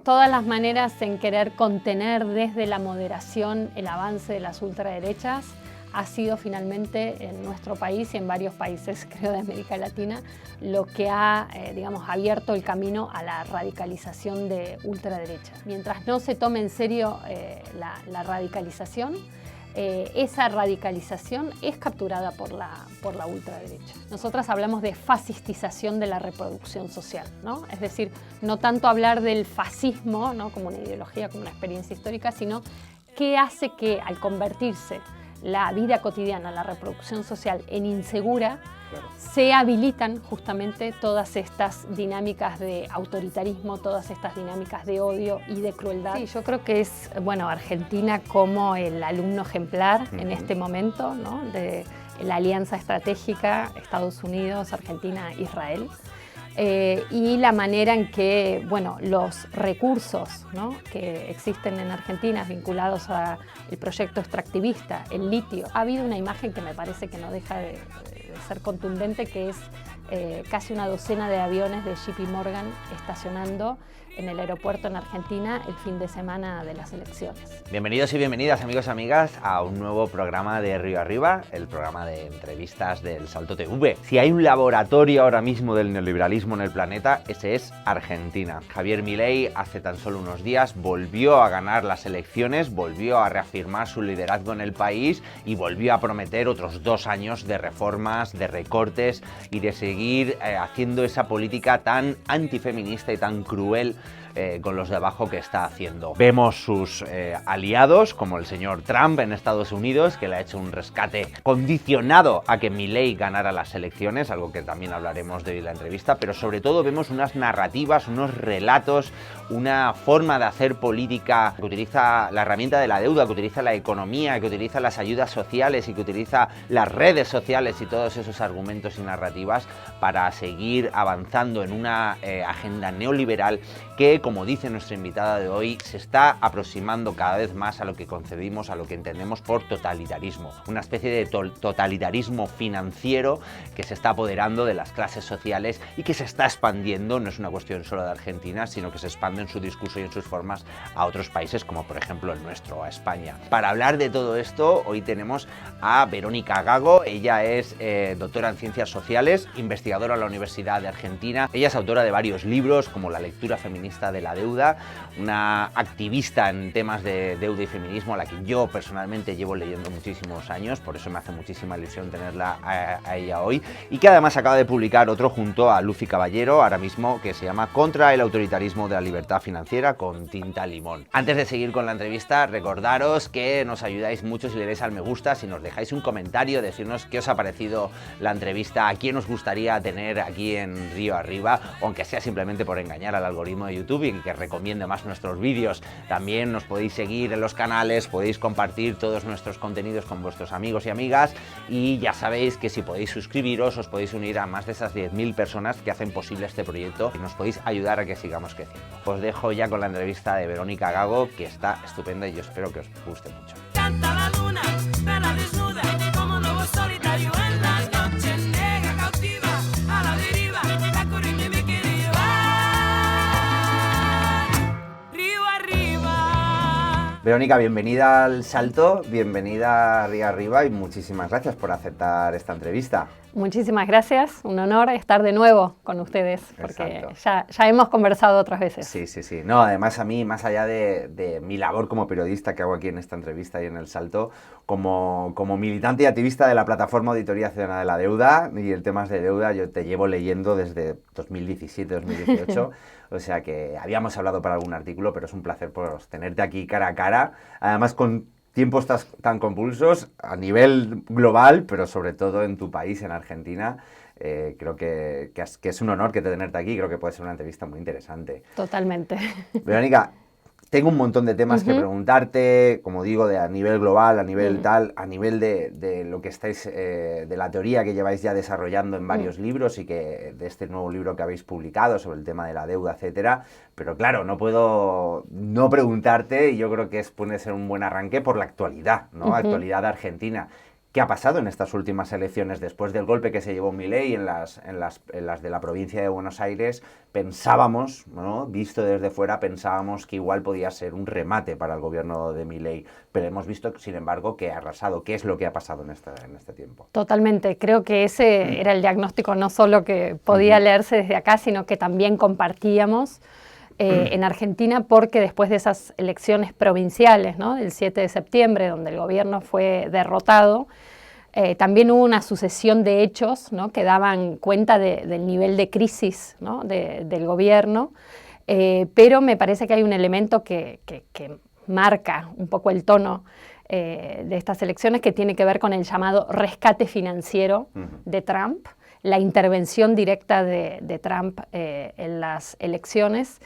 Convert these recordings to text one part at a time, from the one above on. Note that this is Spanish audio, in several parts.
Todas las maneras en querer contener desde la moderación el avance de las ultraderechas ha sido finalmente en nuestro país y en varios países, creo, de América Latina, lo que ha, abierto el camino a la radicalización de ultraderechas. Mientras no se tome en serio la radicalización, esa radicalización es capturada por la ultraderecha. Nosotras hablamos de fascistización de la reproducción social, ¿no? Es decir, no tanto hablar del fascismo, ¿no?, como una ideología, como una experiencia histórica, sino qué hace que al convertirse la vida cotidiana, la reproducción social en insegura, claro, se habilitan justamente todas estas dinámicas de autoritarismo, todas estas dinámicas de odio y de crueldad. Sí, yo creo que es, Argentina como el alumno ejemplar en este momento, ¿no?, de la alianza estratégica Estados Unidos, Argentina, Israel. Y la manera en que, los recursos, ¿no?, que existen en Argentina vinculados al proyecto extractivista, el litio. Ha habido una imagen que me parece que no deja de ser contundente, que es casi una docena de aviones de JP Morgan estacionando en el aeropuerto en Argentina el fin de semana de las elecciones. Bienvenidos y bienvenidas, amigos y amigas, a un nuevo programa de Río Arriba, el programa de entrevistas del Salto TV. Si hay un laboratorio ahora mismo del neoliberalismo en el planeta, ese es Argentina. Javier Milei hace tan solo unos días volvió a ganar las elecciones, volvió a reafirmar su liderazgo en el país y volvió a prometer otros 2 años de reformas, de recortes y de seguir haciendo esa política tan antifeminista y tan cruel con los de abajo que está haciendo. Vemos sus aliados, como el señor Trump en Estados Unidos, que le ha hecho un rescate condicionado a que Milei ganara las elecciones, algo que también hablaremos de hoy en la entrevista, pero sobre todo vemos unas narrativas, unos relatos, una forma de hacer política que utiliza la herramienta de la deuda, que utiliza la economía, que utiliza las ayudas sociales y que utiliza las redes sociales y todos esos argumentos y narrativas para seguir avanzando en una agenda neoliberal que, como dice nuestra invitada de hoy, se está aproximando cada vez más a lo que concebimos, a lo que entendemos por totalitarismo. Una especie de totalitarismo financiero que se está apoderando de las clases sociales y que se está expandiendo, no es una cuestión solo de Argentina, sino que se expande en su discurso y en sus formas a otros países como por ejemplo el nuestro, a España. Para hablar de todo esto, hoy tenemos a Verónica Gago. Ella es doctora en Ciencias Sociales, investigadora en la Universidad de Argentina. Ella es autora de varios libros como La lectura feminista de la deuda, una activista en temas de deuda y feminismo a la que yo personalmente llevo leyendo muchísimos años, por eso me hace muchísima ilusión tenerla a ella hoy, y que además acaba de publicar otro junto a Lucy Caballero ahora mismo, que se llama Contra el autoritarismo de la libertad financiera, con tinta limón. Antes de seguir con la entrevista, recordaros que nos ayudáis mucho si le dais al me gusta, si nos dejáis un comentario, decirnos qué os ha parecido la entrevista, a quién os gustaría tener aquí en Río Arriba, aunque sea simplemente por engañar al algoritmo de YouTube y que recomiende más nuestros vídeos. También nos podéis seguir en los canales, podéis compartir todos nuestros contenidos con vuestros amigos y amigas, y ya sabéis que si podéis suscribiros os podéis unir a más de esas 10.000 personas que hacen posible este proyecto y nos podéis ayudar a que sigamos creciendo. Os dejo ya con la entrevista de Verónica Gago, que está estupenda y yo espero que os guste mucho. Canta la luna, perra desnuda, como lobo solitario en la noche negra, cautiva, a la deriva, la corriente me quiere llevar. Río arriba. Verónica, bienvenida al Salto, bienvenida a Río Arriba y muchísimas gracias por aceptar esta entrevista. Muchísimas gracias, un honor estar de nuevo con ustedes, porque ya hemos conversado otras veces. Sí. No, además a mí, más allá de mi labor como periodista que hago aquí en esta entrevista y en El Salto, como militante y activista de la plataforma Auditoría Ciudadana de la Deuda y el temas de deuda, yo te llevo leyendo desde 2017-2018, o sea que habíamos hablado para algún artículo, pero es un placer tenerte aquí cara a cara, además con tiempos tan convulsos a nivel global, pero sobre todo en tu país, en Argentina. Creo que es un honor que tenerte aquí, creo que puede ser una entrevista muy interesante. Totalmente. Verónica, tengo un montón de temas que preguntarte, como digo, a nivel global, a nivel a nivel de lo que estáis, de la teoría que lleváis ya desarrollando en varios libros y que de este nuevo libro que habéis publicado sobre el tema de la deuda, etcétera. Pero claro, no puedo no preguntarte, y yo creo que puede ser un buen arranque por la actualidad, ¿no? Actualidad argentina. ¿Qué ha pasado en estas últimas elecciones? Después del golpe que se llevó Milei en las de la provincia de Buenos Aires, pensábamos, ¿no? Visto desde fuera, pensábamos que igual podía ser un remate para el gobierno de Milei, pero hemos visto, sin embargo, que ha arrasado. ¿Qué es lo que ha pasado en este tiempo? Totalmente. Creo que ese era el diagnóstico no solo que podía leerse desde acá, sino que también compartíamos en Argentina, porque después de esas elecciones provinciales, ¿no? Del 7 de septiembre, donde el gobierno fue derrotado, también hubo una sucesión de hechos, ¿no? Que daban cuenta del nivel de crisis, ¿no? del gobierno, pero me parece que hay un elemento que marca un poco el tono de estas elecciones, que tiene que ver con el llamado rescate financiero de Trump, la intervención directa de Trump en las elecciones.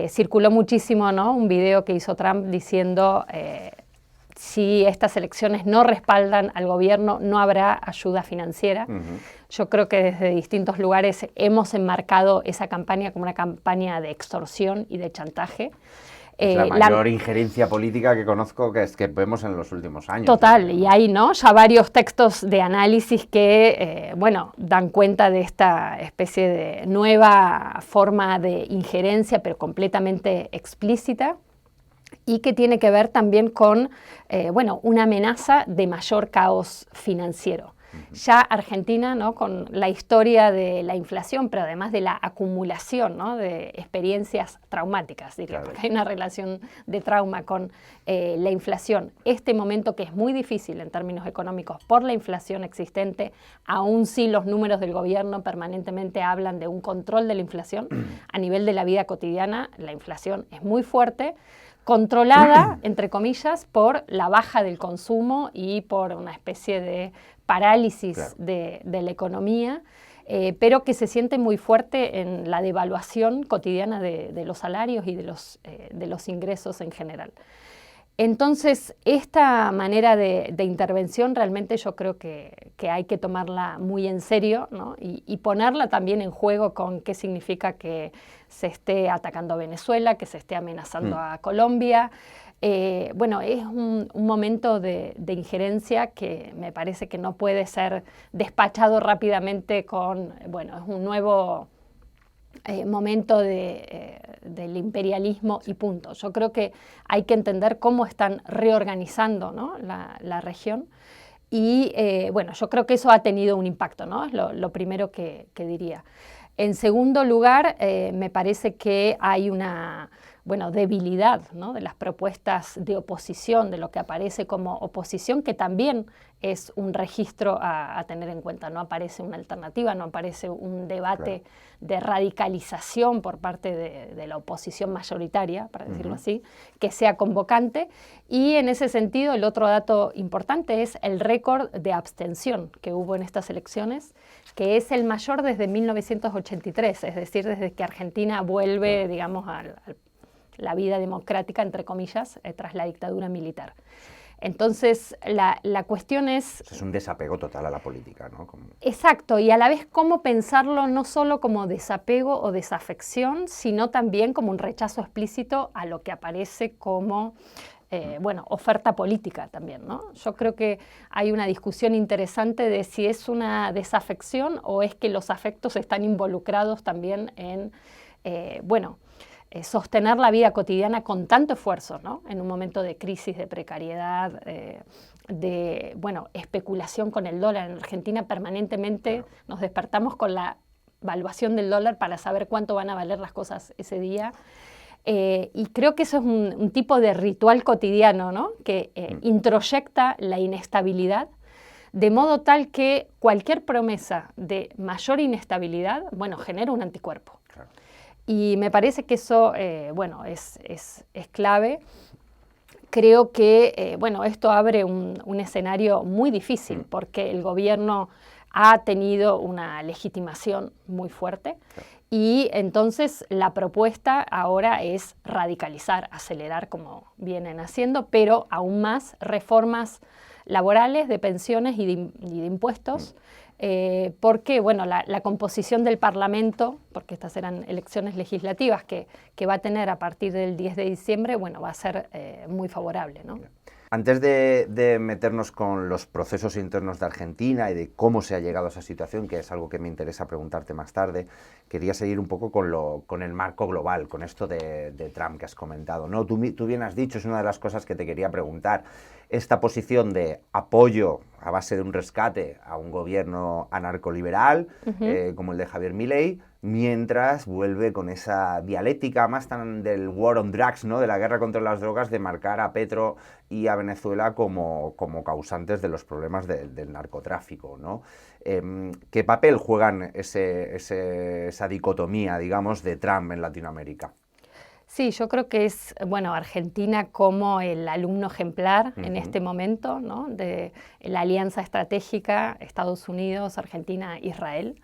Circuló muchísimo, ¿no? Un video que hizo Trump diciendo si estas elecciones no respaldan al gobierno, no habrá ayuda financiera. Yo creo que desde distintos lugares hemos enmarcado esa campaña como una campaña de extorsión y de chantaje. Es la mayor injerencia política que conozco que vemos en los últimos años. Total, y hay, ¿no? Ya varios textos de análisis que, bueno, dan cuenta de esta especie de nueva forma de injerencia, pero completamente explícita, y que tiene que ver también con, bueno, una amenaza de mayor caos financiero. Ya Argentina, ¿no? Con la historia de la inflación, pero además de la acumulación, ¿no? De experiencias traumáticas, diría, porque hay una relación de trauma con la inflación. Este momento que es muy difícil en términos económicos por la inflación existente, aún si los números del gobierno permanentemente hablan de un control de la inflación, a nivel de la vida cotidiana, la inflación es muy fuerte, controlada, entre comillas, por la baja del consumo y por una especie de parálisis de la economía, pero que se siente muy fuerte en la devaluación cotidiana de los salarios y de los ingresos en general. Entonces, esta manera de intervención realmente yo creo que hay que tomarla muy en serio, ¿no? y ponerla también en juego con qué significa que se esté atacando a Venezuela, que se esté amenazando a Colombia. Bueno, es un momento de injerencia que me parece que no puede ser despachado rápidamente con, bueno, es un nuevo momento del imperialismo y punto. Yo creo que hay que entender cómo están reorganizando, ¿no? la región y, bueno, yo creo que eso ha tenido un impacto, ¿no? Es lo primero que diría. En segundo lugar, me parece que hay una debilidad, ¿no? De las propuestas de oposición, de lo que aparece como oposición, que también es un registro a tener en cuenta. No aparece una alternativa, no aparece un debate de radicalización por parte de la oposición mayoritaria, para decirlo así, que sea convocante. Y en ese sentido, el otro dato importante es el récord de abstención que hubo en estas elecciones, que es el mayor desde 1983, es decir, desde que Argentina vuelve, digamos, a la vida democrática, entre comillas, tras la dictadura militar. Entonces, la cuestión es... Es un desapego total a la política, ¿no? Exacto, y a la vez cómo pensarlo no solo como desapego o desafección, sino también como un rechazo explícito a lo que aparece como... oferta política también, ¿no? Yo creo que hay una discusión interesante de si es una desafección o es que los afectos están involucrados también en, sostener la vida cotidiana con tanto esfuerzo, ¿no? En un momento de crisis, de precariedad, de especulación con el dólar. En Argentina permanentemente nos despertamos con la valuación del dólar para saber cuánto van a valer las cosas ese día. Y creo que eso es un tipo de ritual cotidiano, ¿no? Que introyecta la inestabilidad, de modo tal que cualquier promesa de mayor inestabilidad, genera un anticuerpo. Claro. Y me parece que eso, es clave. Creo que, esto abre un escenario muy difícil, porque el gobierno ha tenido una legitimación muy fuerte. Claro. Y entonces la propuesta ahora es radicalizar, acelerar como vienen haciendo, pero aún más reformas laborales, de pensiones y de impuestos, porque la composición del Parlamento, porque estas eran elecciones legislativas que va a tener a partir del 10 de diciembre, va a ser muy favorable, ¿no? Antes de meternos con los procesos internos de Argentina y de cómo se ha llegado a esa situación, que es algo que me interesa preguntarte más tarde, quería seguir un poco con el marco global, con esto de Trump que has comentado, ¿no? Tú bien has dicho, es una de las cosas que te quería preguntar, esta posición de apoyo a base de un rescate a un gobierno anarcoliberal, como el de Javier Milei, mientras vuelve con esa dialéctica más tan del war on drugs, ¿no? De la guerra contra las drogas, de marcar a Petro y a Venezuela como causantes de los problemas del narcotráfico, ¿no? ¿Qué papel juegan esa dicotomía, digamos, de Trump en Latinoamérica? Sí, yo creo que es, bueno, Argentina como el alumno ejemplar en este momento, ¿no? De la alianza estratégica Estados Unidos, Argentina, Israel.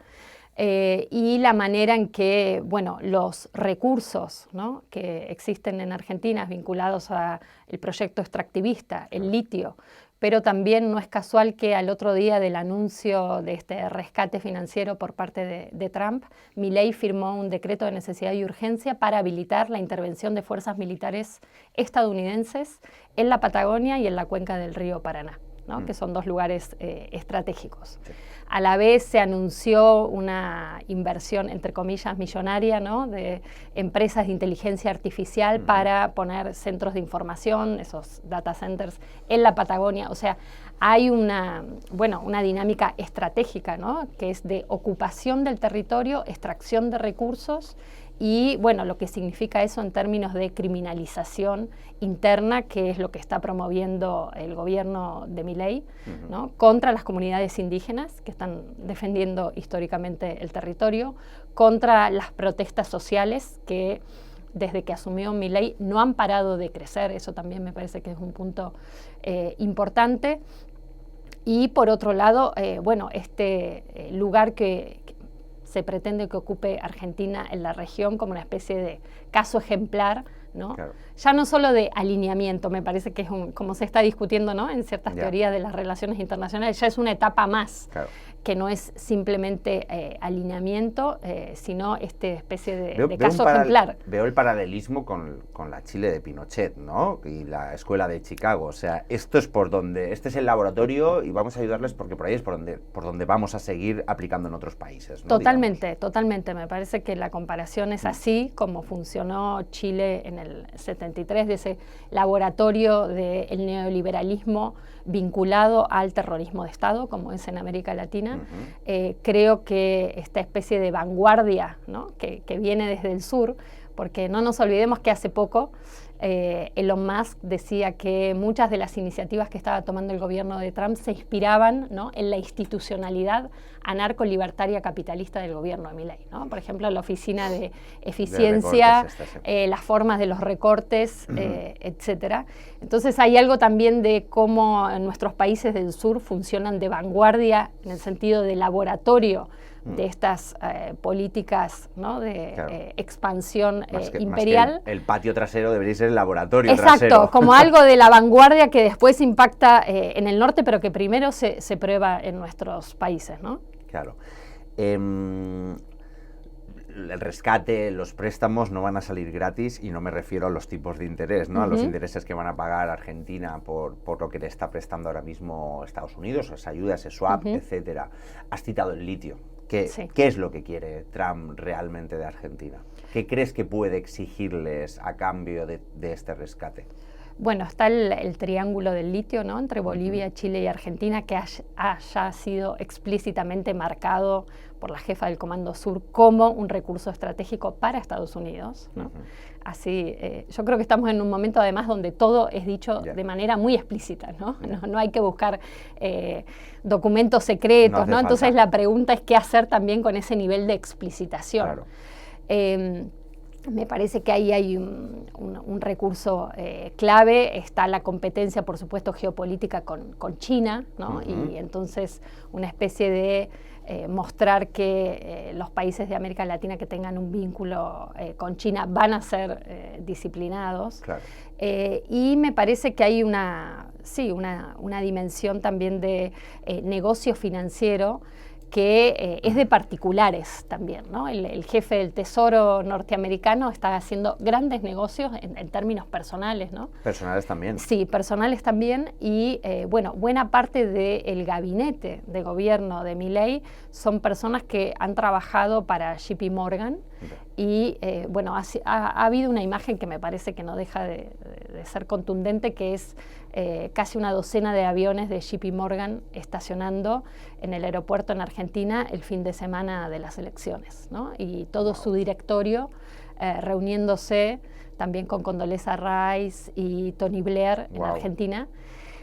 Y la manera en que, bueno, los recursos, ¿no?, que existen en Argentina vinculados al proyecto extractivista, el litio, pero también no es casual que al otro día del anuncio de este rescate financiero por parte de Trump, Milei firmó un decreto de necesidad y urgencia para habilitar la intervención de fuerzas militares estadounidenses en la Patagonia y en la cuenca del río Paraná, ¿no?, que son dos lugares estratégicos. Sí. A la vez se anunció una inversión, entre comillas, millonaria, ¿no?, de empresas de inteligencia artificial para poner centros de información, esos data centers, en la Patagonia. O sea, hay una dinámica estratégica, ¿no?, que es de ocupación del territorio, extracción de recursos y, bueno, lo que significa eso en términos de criminalización interna, que es lo que está promoviendo el gobierno de Milei, ¿no?, contra las comunidades indígenas que están defendiendo históricamente el territorio, contra las protestas sociales que desde que asumió Milei no han parado de crecer. Eso también me parece que es un punto importante. Y por otro lado, bueno, este lugar que se pretende que ocupe Argentina en la región como una especie de caso ejemplar, ¿no? Claro. Ya no solo de alineamiento, me parece que es como se está discutiendo, ¿no?, en ciertas teorías de las relaciones internacionales, ya es una etapa más, claro, que no es simplemente alineamiento, sino especie de caso ejemplar. Veo el paralelismo con la Chile de Pinochet, ¿no?, y la escuela de Chicago. O sea, esto es este es el laboratorio y vamos a ayudarles porque por ahí es por donde vamos a seguir aplicando en otros países, ¿no? Totalmente, totalmente. Me parece que la comparación es así como funcionó Chile en el 73, de ese laboratorio del neoliberalismo vinculado al terrorismo de Estado, como es en América Latina. Creo que esta especie de vanguardia, ¿no?, que viene desde el sur, porque no nos olvidemos que hace poco Elon Musk decía que muchas de las iniciativas que estaba tomando el gobierno de Trump se inspiraban, ¿no?, en la institucionalidad anarco-libertaria capitalista del gobierno de Milei, ¿no? Por ejemplo, la oficina de eficiencia, las formas de los recortes, etcétera. Entonces hay algo también de cómo en nuestros países del sur funcionan de vanguardia en el sentido de laboratorio de estas políticas, ¿no?, de claro, expansión imperial. Más que el patio trasero debería ser el laboratorio trasero. Exacto, como algo de la vanguardia que después impacta en el norte, pero que primero se prueba en nuestros países, ¿no? Claro. El rescate, los préstamos no van a salir gratis y no me refiero a los tipos de interés, ¿no? A los intereses que van a pagar Argentina por lo que le está prestando ahora mismo Estados Unidos, esa ayuda, ese swap, etcétera. Has citado el litio. ¿Qué es lo que quiere Trump realmente de Argentina? ¿Qué crees que puede exigirles a cambio de este rescate? Bueno, está el triángulo del litio, ¿no?, entre Bolivia, Chile y Argentina, que haya sido explícitamente marcado por la jefa del Comando Sur como un recurso estratégico para Estados Unidos, ¿no? Así, yo creo que estamos en un momento además donde todo es dicho de manera muy explícita, ¿no? No hay que buscar documentos secretos, ¿no? Entonces la pregunta es qué hacer también con ese nivel de explicitación. Claro. Me parece que ahí hay un recurso clave. Está la competencia, por supuesto, geopolítica con China, ¿no? Y entonces una especie de mostrar que los países de América Latina que tengan un vínculo con China van a ser disciplinados. Claro. Y me parece que hay una dimensión también de negocio financiero que es de particulares también, ¿no? El jefe del Tesoro norteamericano está haciendo grandes negocios en términos personales, ¿no? Personales también. Sí, personales también. Y bueno, buena parte del gabinete de gobierno de Milei son personas que han trabajado para JP Morgan. Y bueno, ha habido una imagen que me parece que no deja de ser contundente, que es casi una docena de aviones de JP Morgan estacionando en el aeropuerto en Argentina el fin de semana de las elecciones, ¿no? Y todo su directorio reuniéndose también con Condoleezza Rice y Tony Blair en Argentina.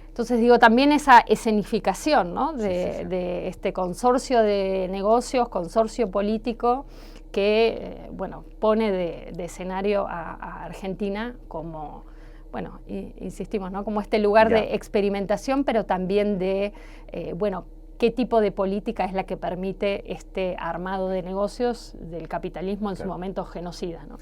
Entonces digo, también esa escenificación, ¿no? de este consorcio de negocios, consorcio político, que bueno, pone de escenario a Argentina como, bueno, insistimos, ¿no? Como este lugar de experimentación, pero también de, bueno, qué tipo de política es la que permite este armado de negocios del capitalismo en su momento genocida, ¿no?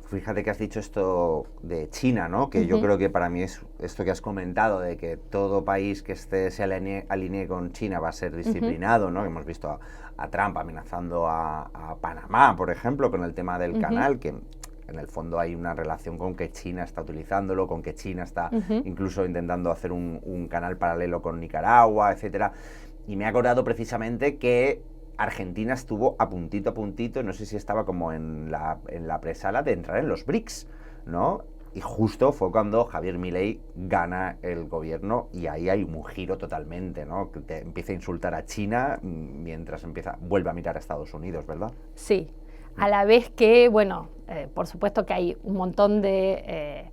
Fíjate que has dicho esto de China, ¿no? Que yo creo que para mí es esto que has comentado, de que todo país que se alinee con China va a ser disciplinado, ¿no? Hemos visto a Trump amenazando a Panamá, por ejemplo, con el tema del canal, que en el fondo hay una relación con que China está utilizándolo, con que China está incluso intentando hacer un canal paralelo con Nicaragua, etcétera. Y me ha acordado precisamente que Argentina estuvo a puntito, no sé si estaba como en la presala de entrar en los BRICS, ¿no? Y justo fue cuando Javier Milei gana el gobierno y ahí hay un giro totalmente, ¿no? Que te empieza a insultar a China mientras vuelve a mirar a Estados Unidos, ¿verdad? Sí, a la vez que, bueno, por supuesto que hay un montón de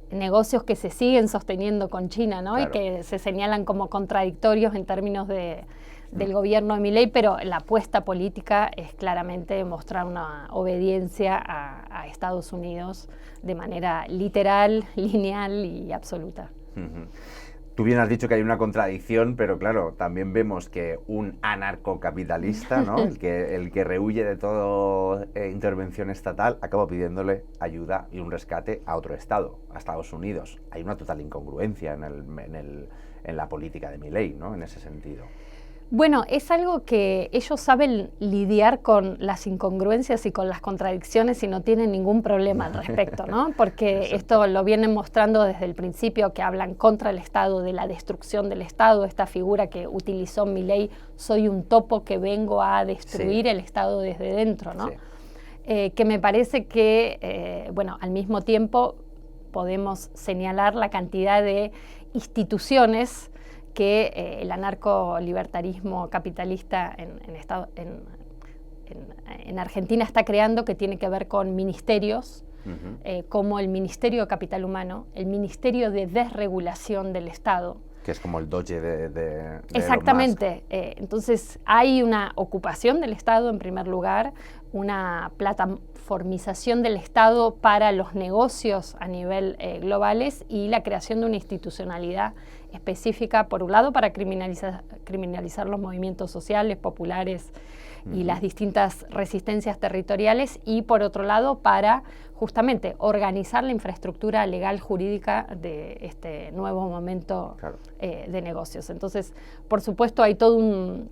negocios que se siguen sosteniendo con China, ¿no? Claro. Y que se señalan como contradictorios en términos del gobierno de Milei, pero la apuesta política es claramente mostrar una obediencia a Estados Unidos de manera literal, lineal y absoluta. Tú bien has dicho que hay una contradicción, pero claro, también vemos que un anarcocapitalista, ¿no? el que rehuye de toda intervención estatal, acaba pidiéndole ayuda y un rescate a otro estado, a Estados Unidos. Hay una total incongruencia en la política de Milei, ¿no? En ese sentido. Bueno, es algo que ellos saben lidiar con las incongruencias y con las contradicciones y no tienen ningún problema al respecto, ¿no? Porque esto lo vienen mostrando desde el principio, que hablan contra el Estado, de la destrucción del Estado, esta figura que utilizó Milei, soy un topo que vengo a destruir el Estado desde dentro, ¿no? Que me parece que, bueno, al mismo tiempo podemos señalar la cantidad de instituciones que el anarco-libertarismo capitalista en Argentina está creando, que tiene que ver con ministerios, como el Ministerio de Capital Humano, el Ministerio de Desregulación del Estado. Que es como el Doge de Exactamente. Entonces hay una ocupación del Estado en primer lugar, una plataformización del Estado para los negocios a nivel globales y la creación de una institucionalidad específica, por un lado, para criminalizar los movimientos sociales, populares y las distintas resistencias territoriales, y por otro lado, para justamente organizar la infraestructura legal jurídica de este nuevo momento de negocios. Entonces, por supuesto, hay todo un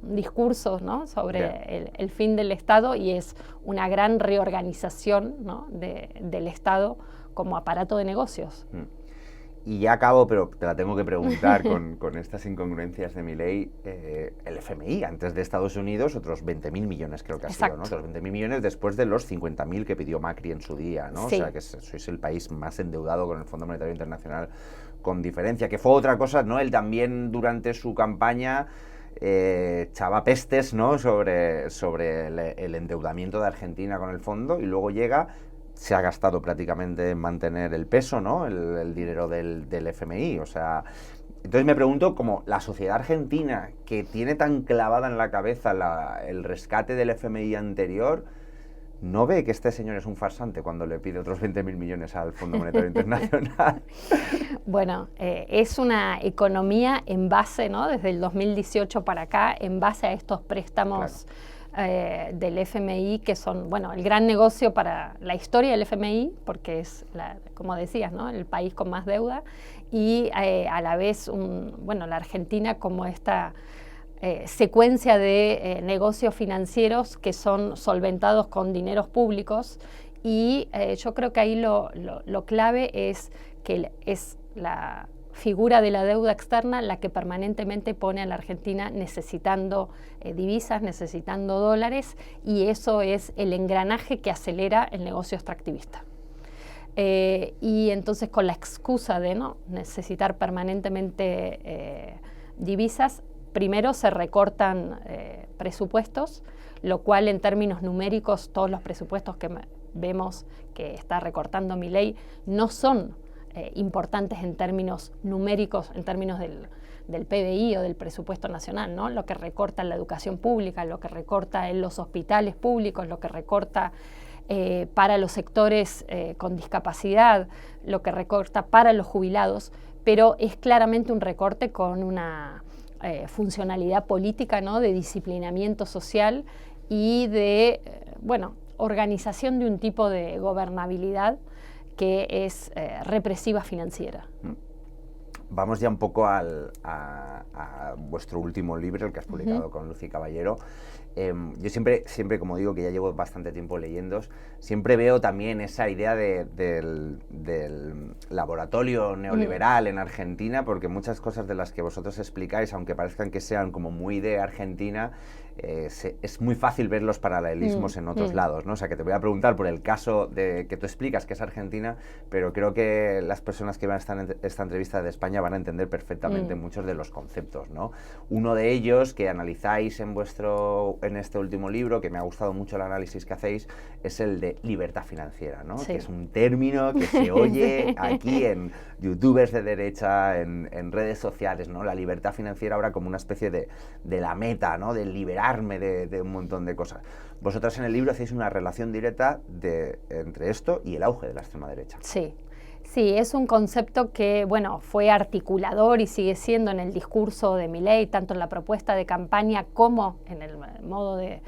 discurso, ¿no? sobre el fin del Estado, y es una gran reorganización, ¿no? del Estado como aparato de negocios. Y ya acabo, pero te la tengo que preguntar con estas incongruencias de Milei. El FMI, antes de Estados Unidos, otros 20.000 millones creo que ha sido, ¿no? Otros 20.000 millones después de los 50.000 que pidió Macri en su día, ¿no? Sí. O sea, que sois el país más endeudado con el Fondo Monetario Internacional, con diferencia, que fue otra cosa, ¿no? Él también durante su campaña echaba pestes, ¿no? sobre el endeudamiento de Argentina con el fondo, y luego llega... se ha gastado prácticamente en mantener el peso, ¿no? El dinero del FMI, o sea... Entonces me pregunto, como la sociedad argentina, que tiene tan clavada en la cabeza el rescate del FMI anterior, ¿no ve que este señor es un farsante cuando le pide otros 20.000 millones al Fondo Monetario Internacional? Bueno, es una economía en base, ¿no? Desde el 2018 para acá, en base a estos préstamos... Claro. Del FMI, que son, bueno, el gran negocio para la historia del FMI, porque es, como decías, ¿no? el país con más deuda, y a la vez, bueno, la Argentina como esta secuencia de negocios financieros que son solventados con dineros públicos y yo creo que ahí lo clave es que es la figura de la deuda externa la que permanentemente pone a la Argentina necesitando divisas, necesitando dólares, y eso es el engranaje que acelera el negocio extractivista. Y entonces, con la excusa de no necesitar permanentemente divisas, primero se recortan presupuestos, lo cual en términos numéricos todos los presupuestos que vemos que está recortando Milei no son importantes en términos numéricos, en términos del PBI o del presupuesto nacional, ¿no? Lo que recorta en la educación pública, lo que recorta en los hospitales públicos, lo que recorta para los sectores con discapacidad, lo que recorta para los jubilados, pero es claramente un recorte con una funcionalidad política, ¿no? De disciplinamiento social y de, organización de un tipo de gobernabilidad que es represiva financiera. Vamos ya un poco a vuestro último libro, el que has publicado con Lucy Caballero. Yo siempre, como digo, que ya llevo bastante tiempo leyéndos, siempre veo también esa idea del laboratorio neoliberal en Argentina, porque muchas cosas de las que vosotros explicáis, aunque parezcan que sean como muy de Argentina, es muy fácil ver los paralelismos en otros lados, ¿no? O sea, que te voy a preguntar por el caso que tú explicas, que es Argentina, pero creo que las personas que van a estar en esta entrevista de España van a entender perfectamente muchos de los conceptos, ¿no? Uno de ellos que analizáis en este último libro, que me ha gustado mucho el análisis que hacéis, es el de libertad financiera, ¿no? Sí. Que es un término que se oye aquí en youtubers de derecha, en redes sociales, ¿no? La libertad financiera ahora como una especie de la meta, ¿no? De liberarme de un montón de cosas. Vosotras en el libro hacéis una relación directa entre esto y el auge de la extrema derecha. Sí. Sí, es un concepto que, fue articulador y sigue siendo en el discurso de Milei, tanto en la propuesta de campaña como en el modo de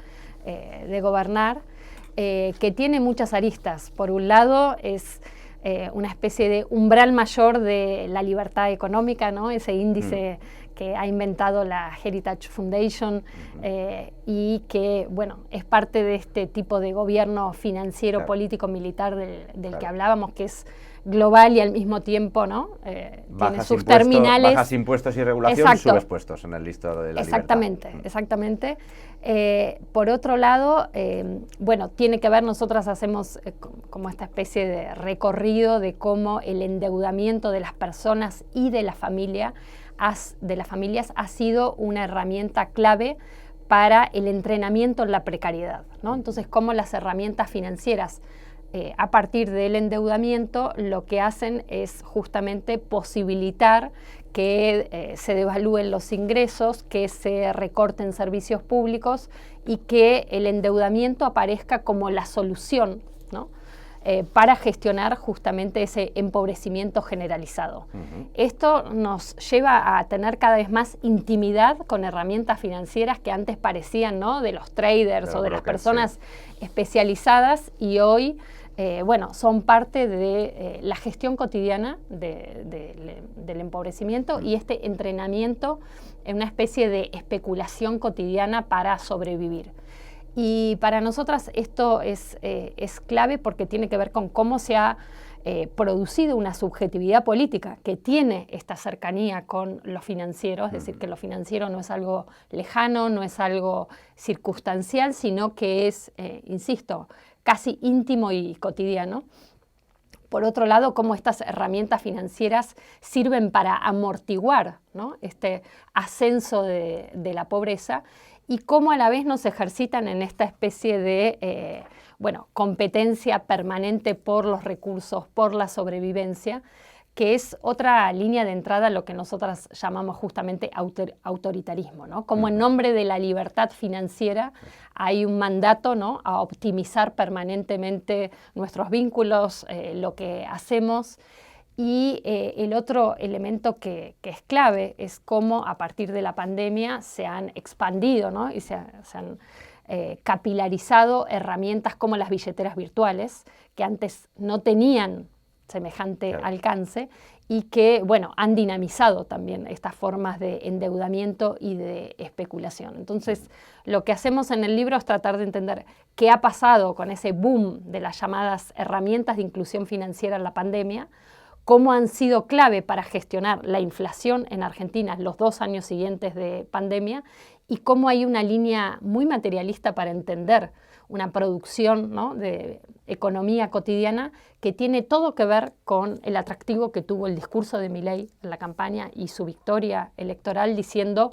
gobernar, que tiene muchas aristas. Por un lado, es una especie de umbral mayor de la libertad económica, ¿no? Ese índice que ha inventado la Heritage Foundation y que, es parte de este tipo de gobierno financiero, político, militar del que hablábamos, que es global y al mismo tiempo, ¿no? Tiene sus terminales. Bajas impuestos y regulación, subes puestos en el listado de la libertad. Exactamente. Por otro lado, tiene que ver, nosotras hacemos como esta especie de recorrido de cómo el endeudamiento de las personas y de las familias ha sido una herramienta clave para el entrenamiento en la precariedad, ¿no? Entonces, cómo las herramientas financieras a partir del endeudamiento lo que hacen es justamente posibilitar que se devalúen los ingresos, que se recorten servicios públicos y que el endeudamiento aparezca como la solución, ¿no? Para gestionar justamente ese empobrecimiento generalizado. Esto nos lleva a tener cada vez más intimidad con herramientas financieras que antes parecían, ¿no? De los traders o de las personas especializadas, y hoy son parte de la gestión cotidiana del empobrecimiento y este entrenamiento en una especie de especulación cotidiana para sobrevivir. Y para nosotras esto es clave porque tiene que ver con cómo se ha producido una subjetividad política que tiene esta cercanía con lo financiero, es decir, que lo financiero no es algo lejano, no es algo circunstancial, sino que es, insisto, casi íntimo y cotidiano. Por otro lado, cómo estas herramientas financieras sirven para amortiguar, ¿no? Este ascenso de la pobreza, y cómo a la vez nos ejercitan en esta especie de competencia permanente por los recursos, por la sobrevivencia, que es otra línea de entrada a lo que nosotras llamamos justamente autoritarismo, ¿no? Como en nombre de la libertad financiera hay un mandato, ¿no? A optimizar permanentemente nuestros vínculos, lo que hacemos. Y el otro elemento que es clave es cómo a partir de la pandemia se han expandido, ¿no? Y se han capilarizado herramientas como las billeteras virtuales, que antes no tenían semejante Claro. alcance y que, bueno, han dinamizado también estas formas de endeudamiento y de especulación. Entonces, lo que hacemos en el libro es tratar de entender qué ha pasado con ese boom de las llamadas herramientas de inclusión financiera en la pandemia, cómo han sido clave para gestionar la inflación en Argentina los 2 años siguientes de pandemia y cómo hay una línea muy materialista para entender una producción, ¿no?, de economía cotidiana que tiene todo que ver con el atractivo que tuvo el discurso de Milei en la campaña y su victoria electoral diciendo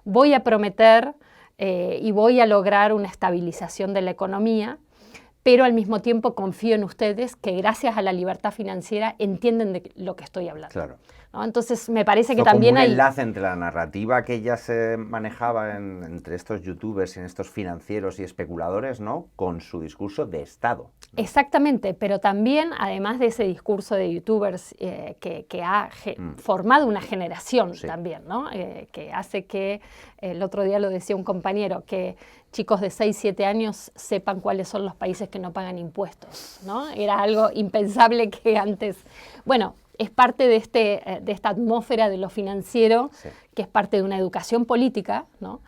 voy a prometer y voy a lograr una estabilización de la economía, pero al mismo tiempo confío en ustedes que gracias a la libertad financiera entienden de lo que estoy hablando. Claro. ¿No? Entonces me parece que Esto también como un hay... enlace entre la narrativa que ya se manejaba entre estos youtubers y en estos financieros y especuladores, ¿no?, con su discurso de Estado. Exactamente, pero también, además de ese discurso de youtubers que ha formado una generación también, ¿no? Que hace que, el otro día lo decía un compañero, que chicos de 6, 7 años sepan cuáles son los países que no pagan impuestos, ¿no? Era algo impensable que antes... Bueno, es parte de esta atmósfera de lo financiero, que es parte de una educación política, ¿no?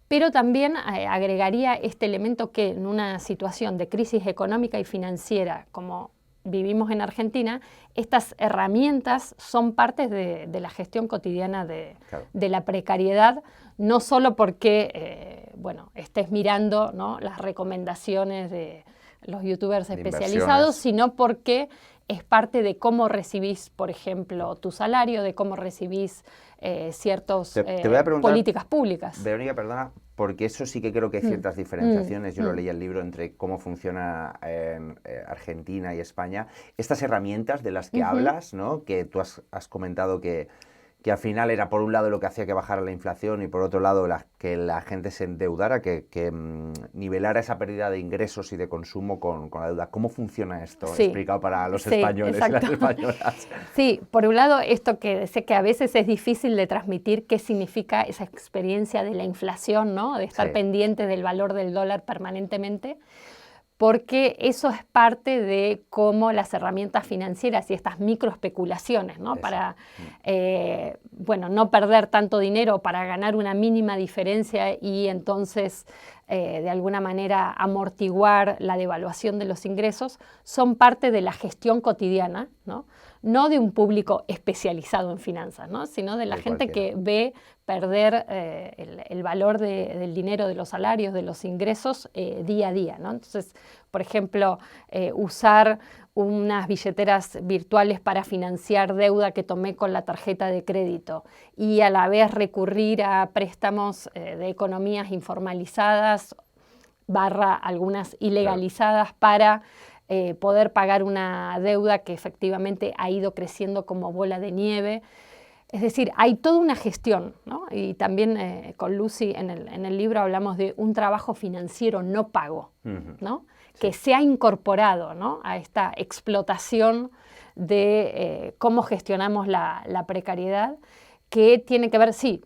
Pero también agregaría este elemento que en una situación de crisis económica y financiera como vivimos en Argentina, estas herramientas son partes de la gestión cotidiana de la precariedad, no solo porque estés mirando, ¿no?, las recomendaciones de los youtubers especializados, sino porque es parte de cómo recibís, por ejemplo, tu salario, de cómo recibís ciertas políticas públicas. Verónica, perdona, porque eso sí que creo que hay ciertas diferenciaciones, yo lo leí en el libro, entre cómo funciona en Argentina y España. Estas herramientas de las que hablas, ¿no?, que tú has comentado que al final era por un lado lo que hacía que bajara la inflación y por otro lado que la gente se endeudara, que nivelara esa pérdida de ingresos y de consumo con la deuda. ¿Cómo funciona esto? Explicado para los españoles y las españolas. Sí, por un lado esto que sé que a veces es difícil de transmitir qué significa esa experiencia de la inflación, ¿no?, de estar pendiente del valor del dólar permanentemente, porque eso es parte de cómo las herramientas financieras y estas microespeculaciones, ¿no?, para no perder tanto dinero, para ganar una mínima diferencia y entonces de alguna manera amortiguar la devaluación de los ingresos, son parte de la gestión cotidiana, ¿no? No de un público especializado en finanzas, ¿no?, sino de la gente que ve perder el valor del dinero, de los salarios, de los ingresos día a día, ¿no? Entonces, por ejemplo, usar unas billeteras virtuales para financiar deuda que tomé con la tarjeta de crédito y a la vez recurrir a préstamos de economías informalizadas / algunas ilegalizadas para poder pagar una deuda que efectivamente ha ido creciendo como bola de nieve. Es decir, hay toda una gestión, ¿no? Y también con Lucy en el libro hablamos de un trabajo financiero no pago, ¿no? Que se ha incorporado, ¿no?, a esta explotación de cómo gestionamos la precariedad, que tiene que ver, sí,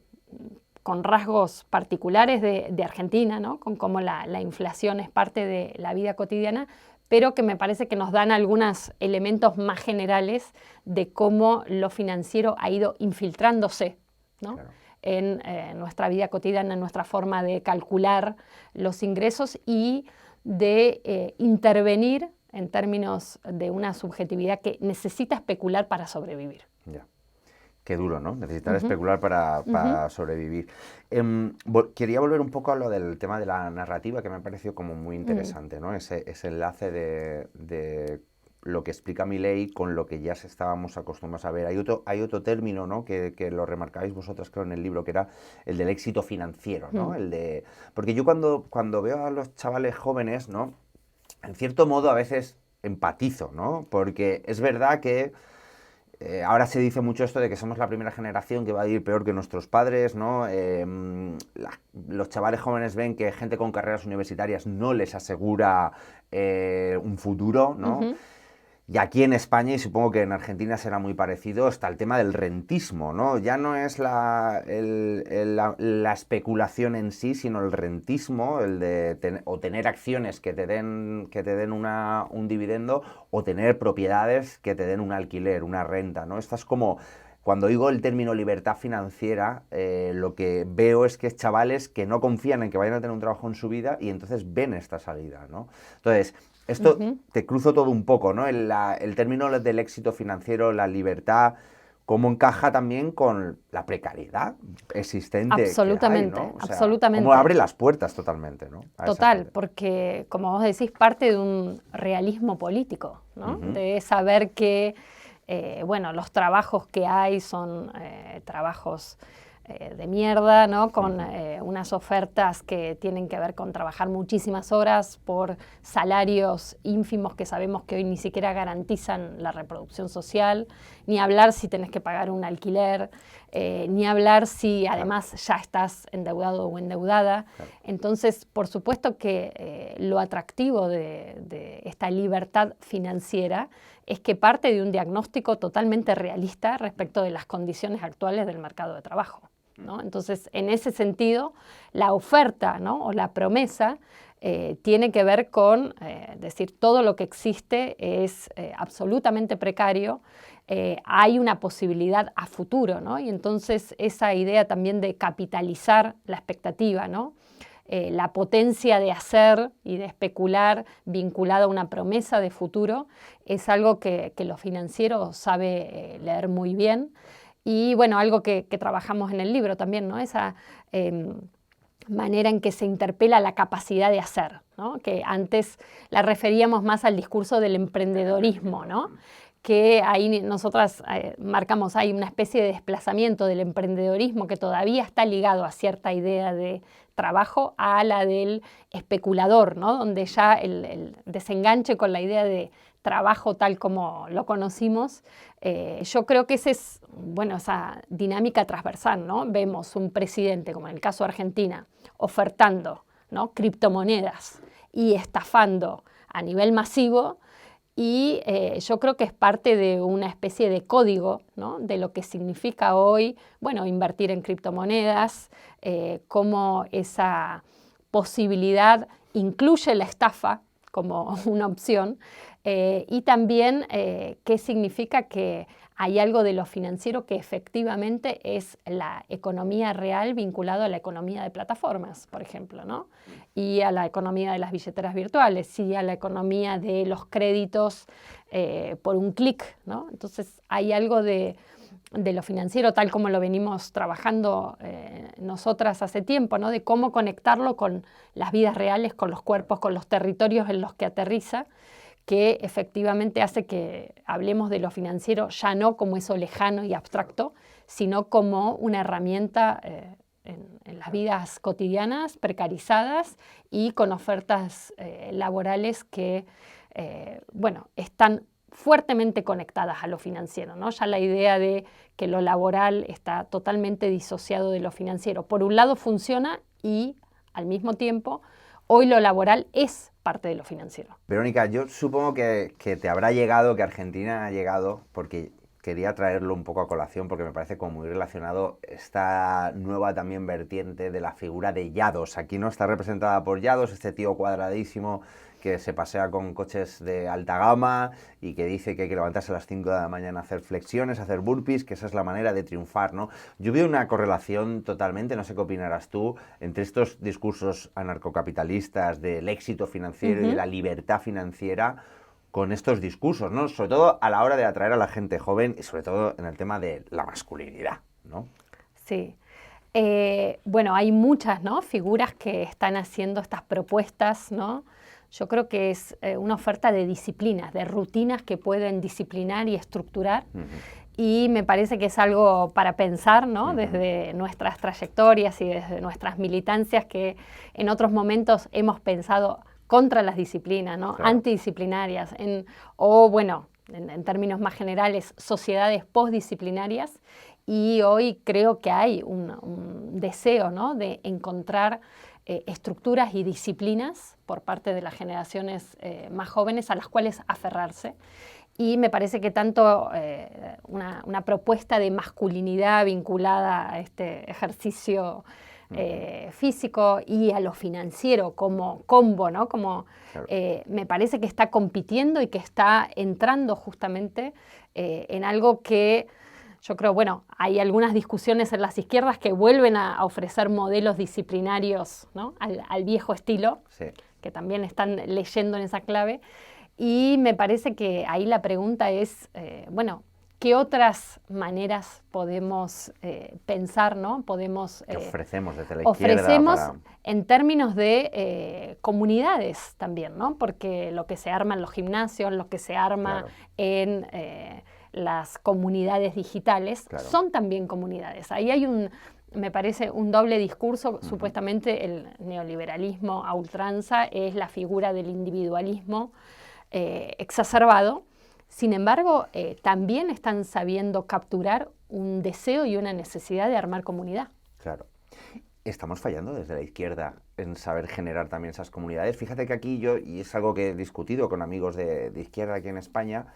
con rasgos particulares de Argentina, ¿no?, con cómo la inflación es parte de la vida cotidiana, pero que me parece que nos dan algunos elementos más generales de cómo lo financiero ha ido infiltrándose, ¿no?, en nuestra vida cotidiana, en nuestra forma de calcular los ingresos y de intervenir en términos de una subjetividad que necesita especular para sobrevivir. Ya. Qué duro, ¿no? Necesitar especular para sobrevivir. Quería volver un poco a lo del tema de la narrativa, que me ha parecido como muy interesante, ¿no? Ese enlace de lo que explica Milei con lo que ya estábamos acostumbrados a ver. Hay otro término, ¿no?, que lo remarcáis vosotras, creo, en el libro, que era el del éxito financiero, ¿no? Porque yo cuando veo a los chavales jóvenes, ¿no?, en cierto modo a veces empatizo, ¿no? Porque es verdad que ahora se dice mucho esto de que somos la primera generación que va a ir peor que nuestros padres, ¿no? Los chavales jóvenes ven que gente con carreras universitarias no les asegura un futuro, ¿no? Y aquí en España, y supongo que en Argentina será muy parecido, está el tema del rentismo, ¿no? Ya no es la especulación en sí, sino el rentismo, el de tener acciones que te den un dividendo, o tener propiedades que te den un alquiler, una renta, ¿no? Esta es como... Cuando digo el término libertad financiera, lo que veo es que es chavales que no confían en que vayan a tener un trabajo en su vida y entonces ven esta salida, ¿no? Entonces, esto te cruzo todo un poco, ¿no? El término del éxito financiero, la libertad, cómo encaja también con la precariedad existente Absolutamente, que hay, ¿no? O sea, absolutamente. cómo abre las puertas totalmente, ¿no? Total, porque como vos decís, parte de un realismo político, ¿no? De saber que bueno, los trabajos que hay son trabajos de mierda, ¿no? Con unas ofertas que tienen que ver con trabajar muchísimas horas por salarios ínfimos que sabemos que hoy ni siquiera garantizan la reproducción social, ni hablar si tenés que pagar un alquiler, ni hablar si además ya estás endeudado o endeudada. Claro. Entonces, por supuesto que lo atractivo de esta libertad financiera es que parte de un diagnóstico totalmente realista respecto de las condiciones actuales del mercado de trabajo, ¿no? Entonces, en ese sentido, la oferta, ¿no? O la promesa tiene que ver con decir todo lo que existe es absolutamente precario, hay una posibilidad a futuro, ¿no? Y entonces esa idea también de capitalizar la expectativa, ¿no? La potencia de hacer y de especular vinculada a una promesa de futuro es algo que lo financiero sabe leer muy bien. Y bueno, algo que trabajamos en el libro también, ¿no? Esa manera en que se interpela la capacidad de hacer, ¿no? Que antes la referíamos más al discurso del emprendedorismo, ¿no? Que ahí nosotras marcamos, hay una especie de desplazamiento del emprendedorismo que todavía está ligado a cierta idea de trabajo a la del especulador, ¿no? Donde ya el desenganche con la idea de trabajo tal como lo conocimos, yo creo que esa es, bueno, esa dinámica transversal, ¿no? Vemos un presidente, como en el caso de Argentina, ofertando, ¿no? Criptomonedas y estafando a nivel masivo. Y yo creo que es parte de una especie de código, ¿no? De lo que significa hoy, bueno, invertir en criptomonedas, cómo esa posibilidad incluye la estafa como una opción, y también qué significa que hay algo de lo financiero que efectivamente es la economía real vinculado a la economía de plataformas, por ejemplo, ¿no? Y a la economía de las billeteras virtuales y a la economía de los créditos por un clic, ¿no? Entonces hay algo de lo financiero tal como lo venimos trabajando nosotras hace tiempo, ¿no? De cómo conectarlo con las vidas reales, con los cuerpos, con los territorios en los que aterriza, que efectivamente hace que hablemos de lo financiero ya no como eso lejano y abstracto, sino como una herramienta en las vidas cotidianas, precarizadas y con ofertas laborales que, bueno, están fuertemente conectadas a lo financiero, ¿no? Ya la idea de que lo laboral está totalmente disociado de lo financiero. Por un lado funciona y al mismo tiempo hoy lo laboral es parte de lo financiero. Verónica, yo supongo que te habrá llegado, que Argentina ha llegado, porque quería traerlo un poco a colación, porque me parece como muy relacionado esta nueva también vertiente de la figura de Yados. Aquí no está representada por Yados, este tío cuadradísimo que se pasea con coches de alta gama y que dice que hay que levantarse a las 5 de la mañana a hacer flexiones, a hacer burpees, que esa es la manera de triunfar, ¿no? Yo veo una correlación totalmente, no sé qué opinarás tú, entre estos discursos anarcocapitalistas del éxito financiero y de la libertad financiera con estos discursos, ¿no? Sobre todo a la hora de atraer a la gente joven y sobre todo en el tema de la masculinidad, ¿no? Sí. Bueno, hay muchas, ¿no? Figuras que están haciendo estas propuestas, ¿no? Yo creo que es una oferta de disciplinas, de rutinas que pueden disciplinar y estructurar. Y me parece que es algo para pensar, ¿no? Desde nuestras trayectorias y desde nuestras militancias que en otros momentos hemos pensado contra las disciplinas, ¿no? Claro. Antidisciplinarias, o bueno, en términos más generales, sociedades postdisciplinarias. Y hoy creo que hay un deseo, ¿no? De encontrar estructuras y disciplinas por parte de las generaciones más jóvenes a las cuales aferrarse. Y me parece que tanto una propuesta de masculinidad vinculada a este ejercicio físico y a lo financiero como combo, ¿no? Como, Claro. me parece que está compitiendo y que está entrando justamente en algo que yo creo, bueno, hay algunas discusiones en las izquierdas que vuelven a ofrecer modelos disciplinarios, ¿no? al viejo estilo, Sí. que también están leyendo en esa clave. Y me parece que ahí la pregunta es, bueno, ¿qué otras maneras podemos pensar, ¿no? Podemos, ¿Qué ofrecemos desde la izquierda? ofrecemos para- en términos de comunidades también, ¿no? Porque lo que se arma en los gimnasios, lo que se arma Claro. en las comunidades digitales, Claro. son también comunidades. Ahí hay me parece un doble discurso. Supuestamente el neoliberalismo a ultranza es la figura del individualismo exacerbado. Sin embargo, también están sabiendo capturar un deseo y una necesidad de armar comunidad. Claro. Estamos fallando desde la izquierda en saber generar también esas comunidades. Fíjate que aquí yo, y es algo que he discutido con amigos de izquierda aquí en España,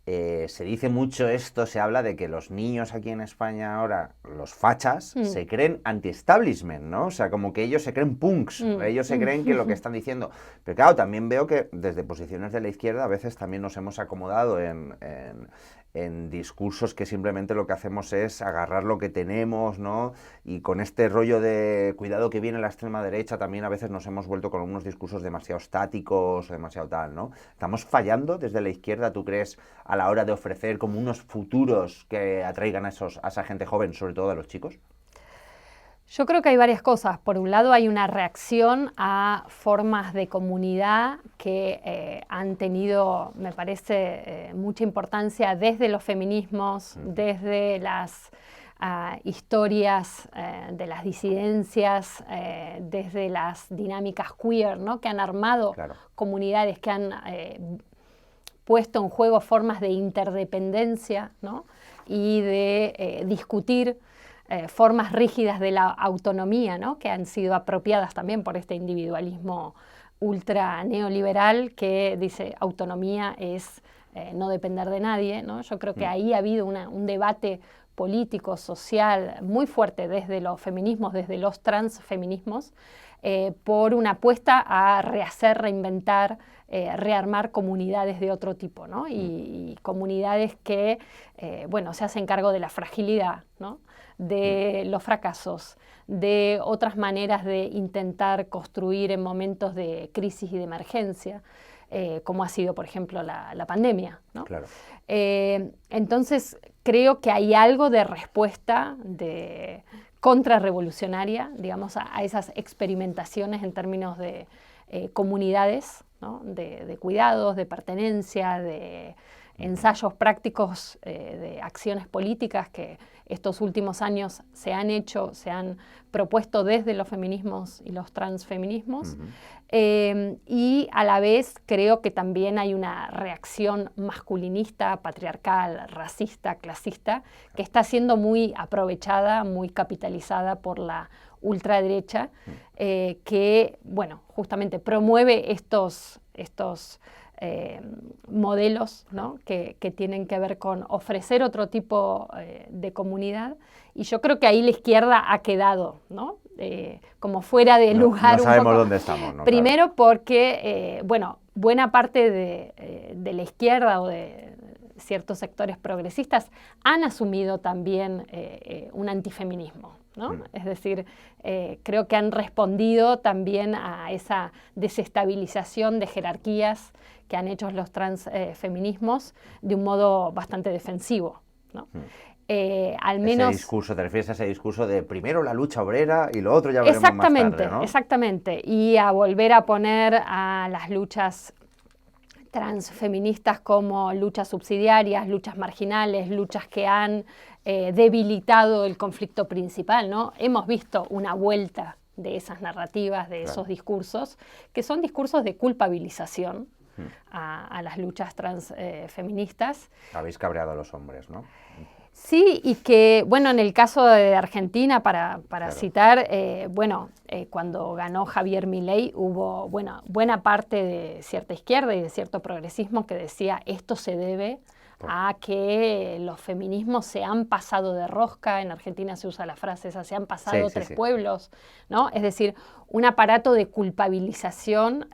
se dice mucho esto, se habla de que los niños aquí en España ahora, los fachas, se creen anti-establishment, ¿no? O sea, como que ellos se creen punks, ellos se creen que lo que están diciendo. Pero claro, también veo que desde posiciones de la izquierda a veces también nos hemos acomodado en discursos que simplemente lo que hacemos es agarrar lo que tenemos, ¿no? Y con este rollo de cuidado que viene la extrema derecha también a veces nos hemos vuelto con unos discursos demasiado estáticos, demasiado tal, ¿no? ¿Estamos fallando desde la izquierda, tú crees, a la hora de ofrecer como unos futuros que atraigan a esa gente joven, sobre todo a los chicos? Yo creo que hay varias cosas. Por un lado, hay una reacción a formas de comunidad que han tenido, me parece, mucha importancia desde los feminismos, desde las historias de las disidencias, desde las dinámicas queer, ¿no? Que han armado Claro. comunidades, que han puesto en juego formas de interdependencia, ¿no? Y de discutir formas rígidas de la autonomía, ¿no? Que han sido apropiadas también por este individualismo ultra neoliberal que dice autonomía es no depender de nadie, ¿no? Yo creo que ahí ha habido un debate político, social, muy fuerte desde los feminismos, desde los transfeminismos, por una apuesta a rehacer, reinventar, rearmar comunidades de otro tipo, ¿no? Y comunidades que, bueno, se hacen cargo de la fragilidad, ¿no? De los fracasos, de otras maneras de intentar construir en momentos de crisis y de emergencia, como ha sido, por ejemplo, la pandemia, ¿no? Claro. Entonces, creo que hay algo de respuesta de contrarrevolucionaria, digamos, a esas experimentaciones en términos de comunidades, ¿no? De cuidados, de pertenencia, de ensayos prácticos de acciones políticas que estos últimos años se han hecho, se han propuesto desde los feminismos y los transfeminismos. Y a la vez creo que también hay una reacción masculinista, patriarcal, racista, clasista, que está siendo muy aprovechada, muy capitalizada por la ultraderecha, que, bueno, justamente promueve estos modelos, ¿no? que tienen que ver con ofrecer otro tipo de comunidad. Y yo creo que ahí la izquierda ha quedado, ¿no? Como fuera de lugar. No sabemos dónde estamos, ¿no? Primero porque, bueno, buena parte de la izquierda o de ciertos sectores progresistas han asumido también un antifeminismo, ¿no? Es decir, creo que han respondido también a esa desestabilización de jerarquías que han hecho los transfeminismos de un modo bastante defensivo, ¿no? Al menos... Ese discurso, ¿te refieres a ese discurso de primero la lucha obrera y lo otro ya veremos más tarde, ¿no? Exactamente, y a volver a poner a las luchas transfeministas como luchas subsidiarias, luchas marginales, luchas que han debilitado el conflicto principal, ¿no? Hemos visto una vuelta de esas narrativas, de esos discursos, que son discursos de culpabilización a las luchas transfeministas. Habéis cabreado a los hombres, ¿no? Sí, y que, bueno, en el caso de Argentina, para Claro. citar, cuando ganó Javier Milei hubo, bueno, buena parte de cierta izquierda y de cierto progresismo que decía esto se debe a que los feminismos se han pasado de rosca. En Argentina se usa la frase esa, se han pasado Sí, tres sí. pueblos, ¿no? Es decir, un aparato de culpabilización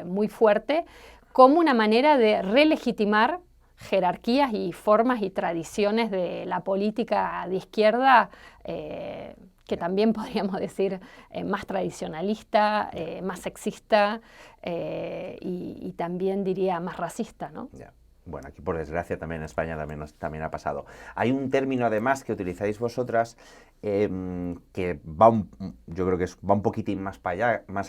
muy fuerte como una manera de relegitimar jerarquías y formas y tradiciones de la política de izquierda, que también podríamos decir más tradicionalista, más sexista y también diría más racista, ¿no? Ya. Bueno, aquí por desgracia también en España también ha pasado. Hay un término además que utilizáis vosotras que yo creo que va un poquitín más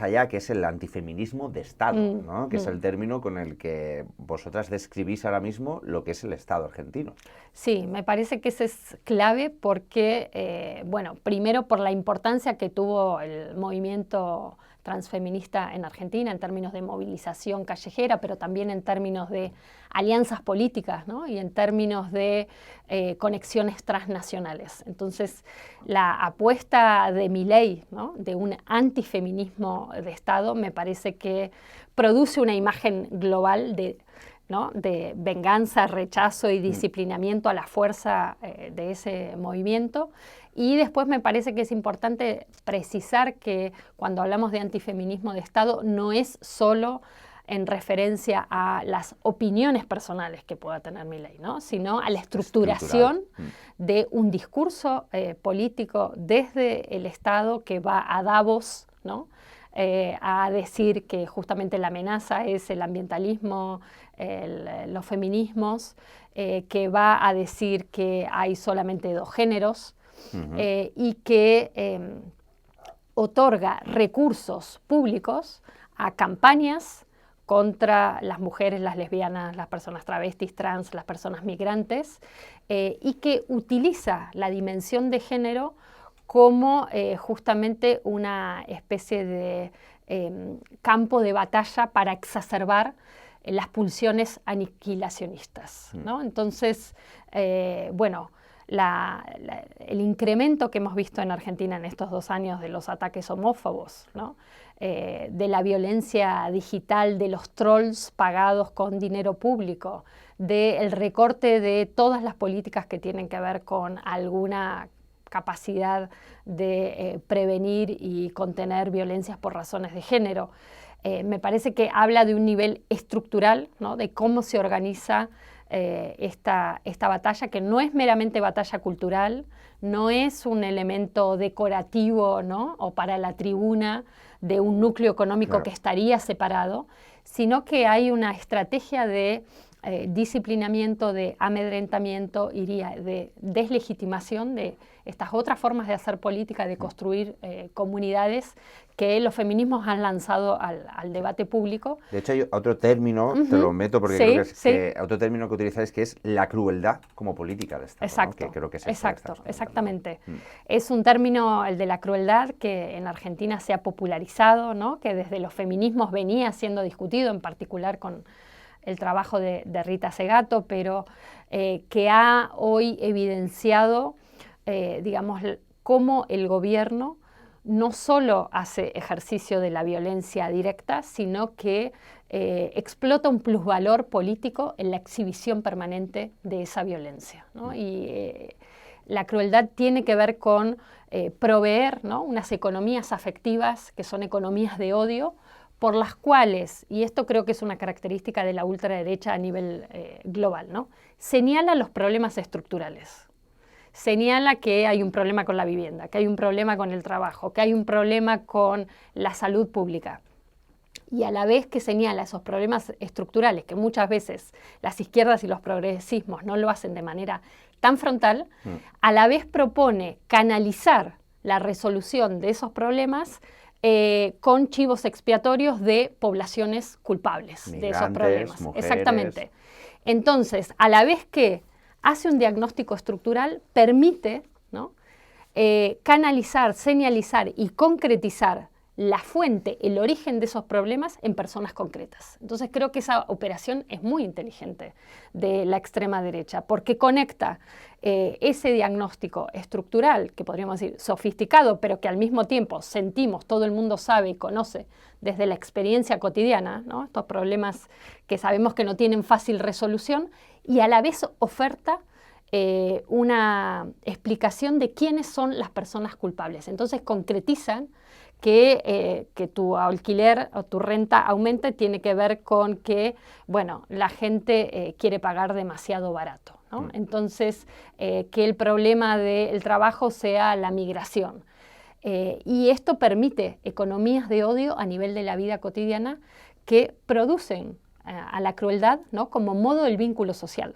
allá, que es el antifeminismo de Estado, ¿no? Que es el término con el que vosotras describís ahora mismo lo que es el Estado argentino. Sí, me parece que ese es clave porque, bueno, primero por la importancia que tuvo el movimiento transfeminista en Argentina en términos de movilización callejera, pero también en términos de alianzas políticas, ¿no? Y en términos de conexiones transnacionales. Entonces, la apuesta de Milei, ¿no? De un antifeminismo de Estado, me parece que produce una imagen global ¿no? de venganza, rechazo y disciplinamiento a la fuerza de ese movimiento. Y después me parece que es importante precisar que cuando hablamos de antifeminismo de Estado no es solo en referencia a las opiniones personales que pueda tener Milei, ¿no? Sino a la estructuración de un discurso político desde el Estado que va a Davos, ¿no? A decir que justamente la amenaza es el ambientalismo, los feminismos, que va a decir que hay solamente dos géneros y que otorga recursos públicos a campañas contra las mujeres, las lesbianas, las personas travestis, trans, las personas migrantes, y que utiliza la dimensión de género como justamente una especie de campo de batalla para exacerbar las pulsiones aniquilacionistas, ¿no? Entonces, bueno, el incremento que hemos visto en Argentina en estos 2 años de los ataques homófobos, ¿no? De la violencia digital, de los trolls pagados con dinero público, del recorte de todas las políticas que tienen que ver con alguna capacidad de prevenir y contener violencias por razones de género. Me parece que habla de un nivel estructural, ¿no? De cómo se organiza esta batalla, que no es meramente batalla cultural, no es un elemento decorativo, ¿no? O para la tribuna de un núcleo económico que estaría separado, sino que hay una estrategia de disciplinamiento, de amedrentamiento, de deslegitimación de estas otras formas de hacer política, de construir comunidades que los feminismos han lanzado al debate público. De hecho, hay otro término, te lo meto porque creo que es otro término que utilizáis, que es la crueldad como política de Estado. Exacto, ¿no? Que creo que es exactamente. Es un término, el de la crueldad, que en Argentina se ha popularizado, ¿no? Que desde los feminismos venía siendo discutido, en particular con el trabajo de Rita Segato, pero que ha hoy evidenciado, digamos, cómo el gobierno no solo hace ejercicio de la violencia directa, sino que explota un plusvalor político en la exhibición permanente de esa violencia, ¿no? Y la crueldad tiene que ver con proveer, ¿no? Unas economías afectivas que son economías de odio, por las cuales, y esto creo que es una característica de la ultraderecha a nivel global, ¿no? Señala los problemas estructurales. Señala que hay un problema con la vivienda, que hay un problema con el trabajo, que hay un problema con la salud pública. Y a la vez que señala esos problemas estructurales, que muchas veces las izquierdas y los progresismos no lo hacen de manera tan frontal, a la vez propone canalizar la resolución de esos problemas con chivos expiatorios de poblaciones culpables de esos problemas. Mujeres. Exactamente. Entonces, a la vez que hace un diagnóstico estructural, permite, ¿no? Canalizar, señalizar y concretizar la fuente, el origen de esos problemas en personas concretas. Entonces creo que esa operación es muy inteligente de la extrema derecha, porque conecta ese diagnóstico estructural, que podríamos decir sofisticado, pero que al mismo tiempo sentimos, todo el mundo sabe y conoce desde la experiencia cotidiana, ¿no? Estos problemas que sabemos que no tienen fácil resolución, y a la vez oferta una explicación de quiénes son las personas culpables. Entonces concretizan que tu alquiler o tu renta aumente tiene que ver con que, bueno, la gente quiere pagar demasiado barato, ¿no? Entonces, que el problema del trabajo sea la migración. Y esto permite economías de odio a nivel de la vida cotidiana que producen a la crueldad, ¿no? Como modo del vínculo social.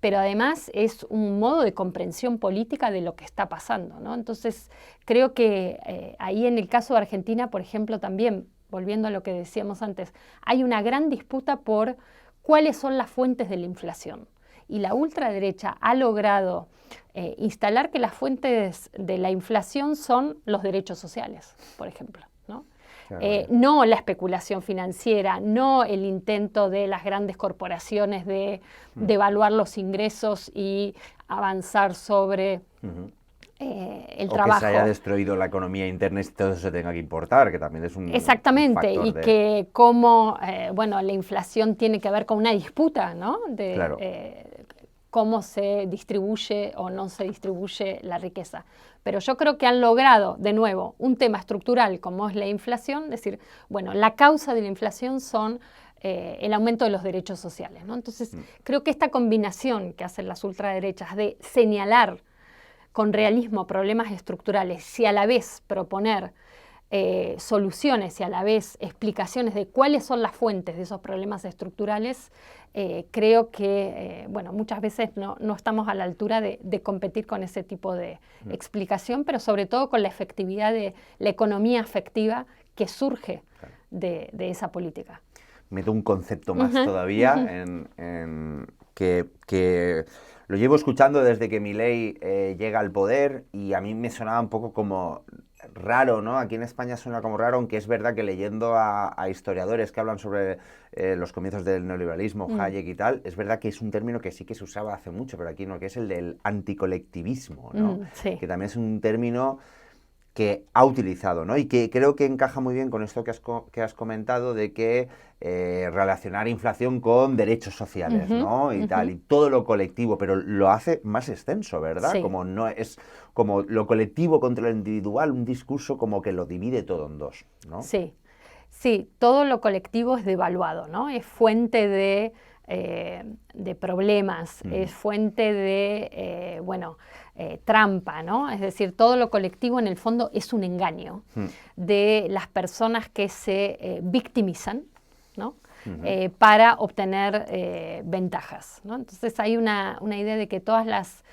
Pero además es un modo de comprensión política de lo que está pasando, ¿no? Entonces, creo que ahí en el caso de Argentina, por ejemplo, también, volviendo a lo que decíamos antes, hay una gran disputa por cuáles son las fuentes de la inflación. Y la ultraderecha ha logrado instalar que las fuentes de la inflación son los derechos sociales, por ejemplo, ¿no? No la especulación financiera, no el intento de las grandes corporaciones de devaluar los ingresos y avanzar sobre el trabajo. O que se haya destruido la economía interna y todo eso se tenga que importar, que también es un Exactamente, factor y que como bueno, la inflación tiene que ver con una disputa, ¿no? De Claro. Cómo se distribuye o no se distribuye la riqueza. Pero yo creo que han logrado, de nuevo, un tema estructural como es la inflación, es decir, bueno, la causa de la inflación son el aumento de los derechos sociales, ¿no? Entonces, creo que esta combinación que hacen las ultraderechas de señalar con realismo problemas estructurales y a la vez proponer soluciones y a la vez explicaciones de cuáles son las fuentes de esos problemas estructurales, creo que bueno, muchas veces no estamos a la altura de competir con ese tipo de explicación, pero sobre todo con la efectividad de la economía afectiva que surge de esa política. Meto un concepto más todavía en que lo llevo escuchando desde que Milei llega al poder, y a mí me sonaba un poco como raro, ¿no? Aquí en España suena como raro, aunque es verdad que leyendo a historiadores que hablan sobre los comienzos del neoliberalismo, Hayek y tal, es verdad que es un término que sí que se usaba hace mucho, pero aquí no, que es el del anticolectivismo, ¿no? Sí. Que también es un término que ha utilizado, ¿no? Y que creo que encaja muy bien con esto que has comentado de que relacionar inflación con derechos sociales, ¿no? Y tal, y todo lo colectivo, pero lo hace más extenso, ¿verdad? Sí. Como no es como lo colectivo contra lo individual, un discurso como que lo divide todo en dos, ¿no? Sí, sí, todo lo colectivo es devaluado, ¿no? Es fuente de problemas, es fuente de, bueno, trampa, ¿no? Es decir, todo lo colectivo en el fondo es un engaño de las personas que se victimizan, ¿no? Para obtener ventajas, ¿no? Entonces hay una idea de que todas las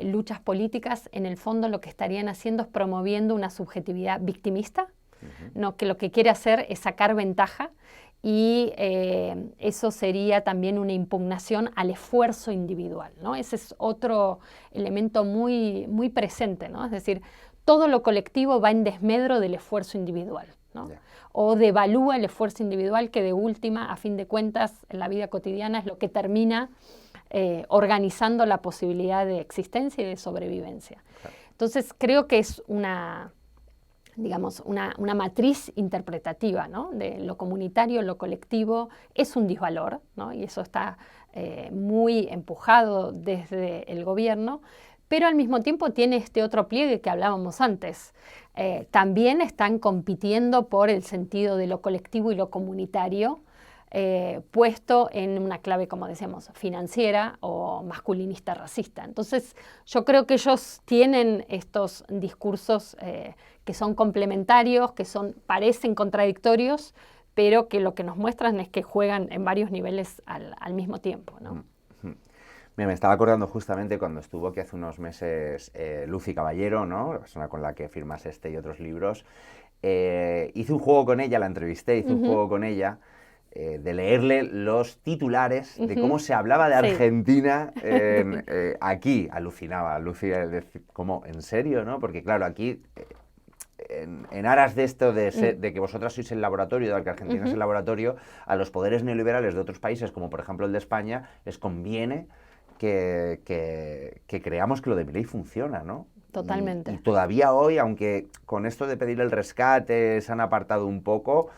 luchas políticas en el fondo lo que estarían haciendo es promoviendo una subjetividad victimista, ¿no? Que lo que quiere hacer es sacar ventaja, y eso sería también una impugnación al esfuerzo individual, ¿no? Ese es otro elemento muy, muy presente, ¿no? Es decir, todo lo colectivo va en desmedro del esfuerzo individual, ¿no? Yeah. O devalúa el esfuerzo individual, que de última, a fin de cuentas, en la vida cotidiana es lo que termina organizando la posibilidad de existencia y de sobrevivencia. Claro. Entonces, creo que es una matriz interpretativa, ¿no? De lo comunitario, lo colectivo, es un disvalor, ¿no? Y eso está muy empujado desde el gobierno, pero al mismo tiempo tiene este otro pliegue que hablábamos antes. También están compitiendo por el sentido de lo colectivo y lo comunitario, puesto en una clave, como decíamos, financiera o masculinista racista. Entonces, yo creo que ellos tienen estos discursos que son complementarios, que parecen contradictorios, pero que lo que nos muestran es que juegan en varios niveles al mismo tiempo, ¿no? Mira, me estaba acordando justamente cuando estuvo aquí hace unos meses Lucy Caballero, ¿no? La persona con la que firmas este y otros libros. Hice un juego con ella, la entrevisté, hice un juego con ella, de leerle los titulares de cómo se hablaba de Argentina aquí. Alucinaba, Lucy, ¿cómo? ¿En serio, no? Porque claro, aquí en aras de esto de que vosotras sois el laboratorio, de que Argentina es el laboratorio, a los poderes neoliberales de otros países, como por ejemplo el de España, les conviene que creamos que lo de Milei funciona, ¿no? Totalmente. Y todavía hoy, aunque con esto de pedir el rescate se han apartado un poco,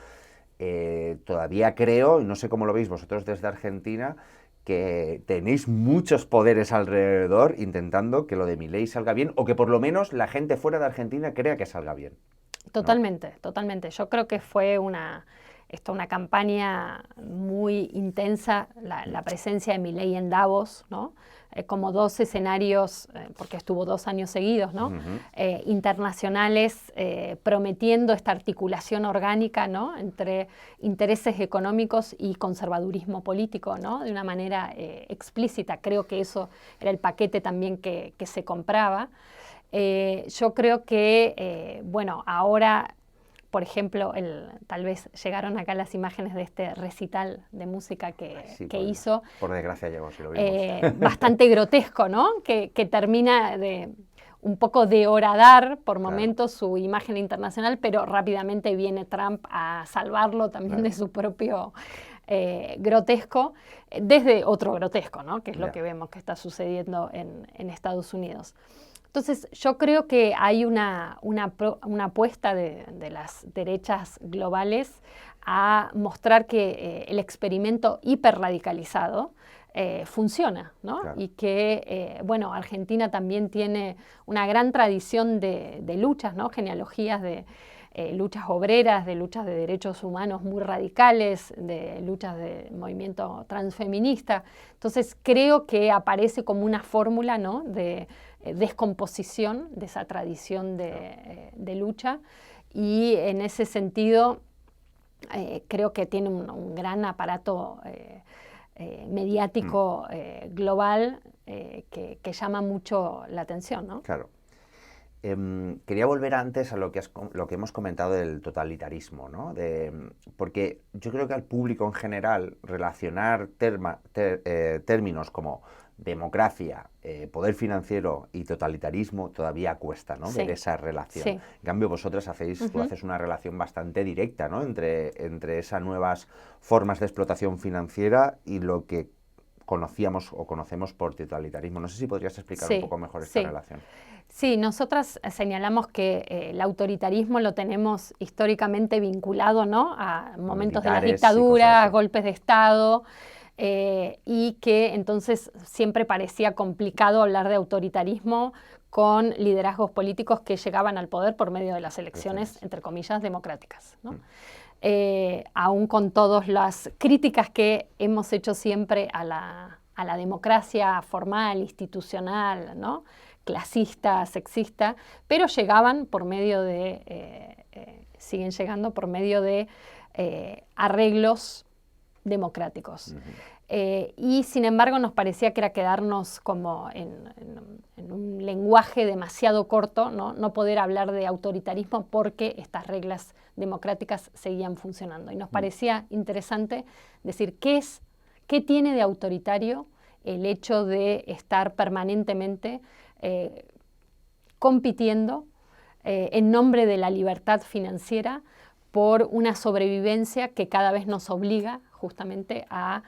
todavía creo, y no sé cómo lo veis vosotros desde Argentina, que tenéis muchos poderes alrededor intentando que lo de Milei salga bien, o que por lo menos la gente fuera de Argentina crea que salga bien. Totalmente, ¿no? Totalmente. Yo creo que fue una campaña muy intensa, la presencia de Milei en Davos, ¿no? Como 2 escenarios, porque estuvo 2 años seguidos, ¿no? Internacionales, prometiendo esta articulación orgánica, ¿no? Entre intereses económicos y conservadurismo político, ¿no? De una manera explícita. Creo que eso era el paquete también que se compraba. Yo creo que, bueno, ahora, por ejemplo, tal vez llegaron acá las imágenes de este recital de música que hizo. Por desgracia llegó, si lo vimos. Bastante grotesco, ¿no? Que termina de un poco de horadar por momentos su imagen internacional, pero rápidamente viene Trump a salvarlo también de su propio grotesco, desde otro grotesco, ¿no? Que es lo que vemos que está sucediendo en Estados Unidos. Entonces, yo creo que hay una apuesta de las derechas globales a mostrar que el experimento hiperradicalizado funciona, ¿no? Claro. Y que, bueno, Argentina también tiene una gran tradición de luchas, ¿no? Genealogías de luchas obreras, de luchas de derechos humanos muy radicales, de luchas de movimiento transfeminista. Entonces, creo que aparece como una fórmula, ¿no? De descomposición de esa tradición de lucha, y en ese sentido creo que tiene un gran aparato mediático global que llama mucho la atención, ¿no? Claro. Quería volver antes a lo que hemos comentado del totalitarismo, ¿no? Porque yo creo que al público en general relacionar términos como democracia, poder financiero y totalitarismo todavía cuesta, ¿no? Sí. Ver esa relación. Sí. En cambio, vosotras tú haces una relación bastante directa, ¿no? Entre esas nuevas formas de explotación financiera y lo que conocíamos o conocemos por totalitarismo. No sé si podrías explicar un poco mejor esta relación. Sí, nosotras señalamos que el autoritarismo lo tenemos históricamente vinculado, ¿no? A momentos de las dictaduras, golpes de Estado, y que entonces siempre parecía complicado hablar de autoritarismo con liderazgos políticos que llegaban al poder por medio de las elecciones, entre comillas, democráticas, ¿no? Aún con todas las críticas que hemos hecho siempre a la democracia formal, institucional, ¿no? Clasista, sexista, pero llegaban por medio siguen llegando por medio de arreglos democráticos. Y sin embargo nos parecía que era quedarnos como en un lenguaje demasiado corto, no poder hablar de autoritarismo porque estas reglas democráticas seguían funcionando. Y nos parecía interesante decir qué tiene de autoritario el hecho de estar permanentemente compitiendo en nombre de la libertad financiera por una sobrevivencia que cada vez nos obliga justamente a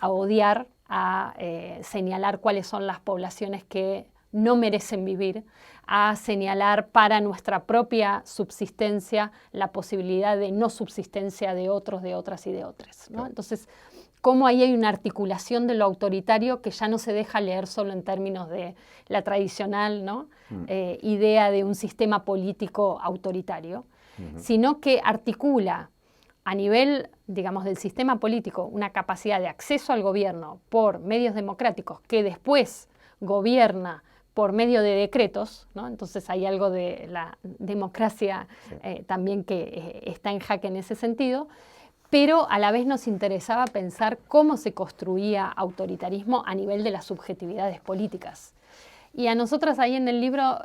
odiar, a señalar cuáles son las poblaciones que no merecen vivir, a señalar para nuestra propia subsistencia la posibilidad de no subsistencia de otros, de otras y de otras, ¿no? Entonces, cómo ahí hay una articulación de lo autoritario que ya no se deja leer solo en términos de la tradicional, ¿no? Idea de un sistema político autoritario, sino que articula a nivel, digamos, del sistema político una capacidad de acceso al gobierno por medios democráticos que después gobierna por medio de decretos, ¿no? Entonces hay algo de la democracia también que está en jaque en ese sentido, pero a la vez nos interesaba pensar cómo se construía autoritarismo a nivel de las subjetividades políticas. Y a nosotras ahí en el libro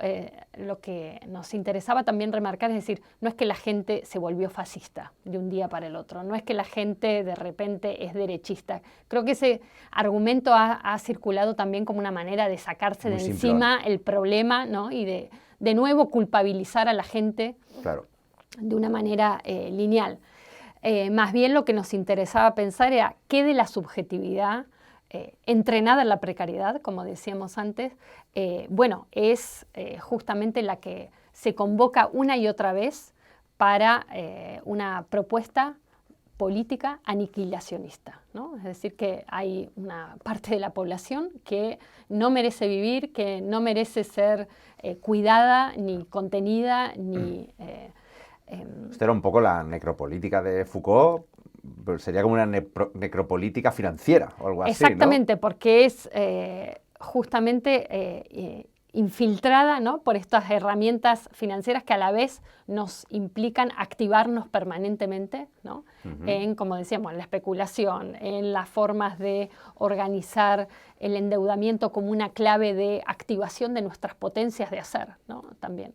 lo que nos interesaba también remarcar es decir, no es que la gente se volvió fascista de un día para el otro, no es que la gente de repente es derechista. Creo que ese argumento ha circulado también como una manera de sacarse de encima el problema, ¿no? Y de de nuevo culpabilizar a la gente Claro. de una manera lineal. Más bien lo que nos interesaba pensar era qué de la subjetividad entrenada en la precariedad, como decíamos antes, es justamente la que se convoca una y otra vez para una propuesta política aniquilacionista, ¿no? Es decir, que hay una parte de la población que no merece vivir, que no merece ser cuidada, ni contenida, ni... Esto era un poco la necropolítica de Foucault, pero sería como una necropolítica financiera o algo así, Exactamente, ¿no? porque es justamente infiltrada, ¿no?, por estas herramientas financieras que a la vez nos implican activarnos permanentemente, ¿no? En, como decíamos, en la especulación, en las formas de organizar el endeudamiento como una clave de activación de nuestras potencias de hacer, ¿no? También.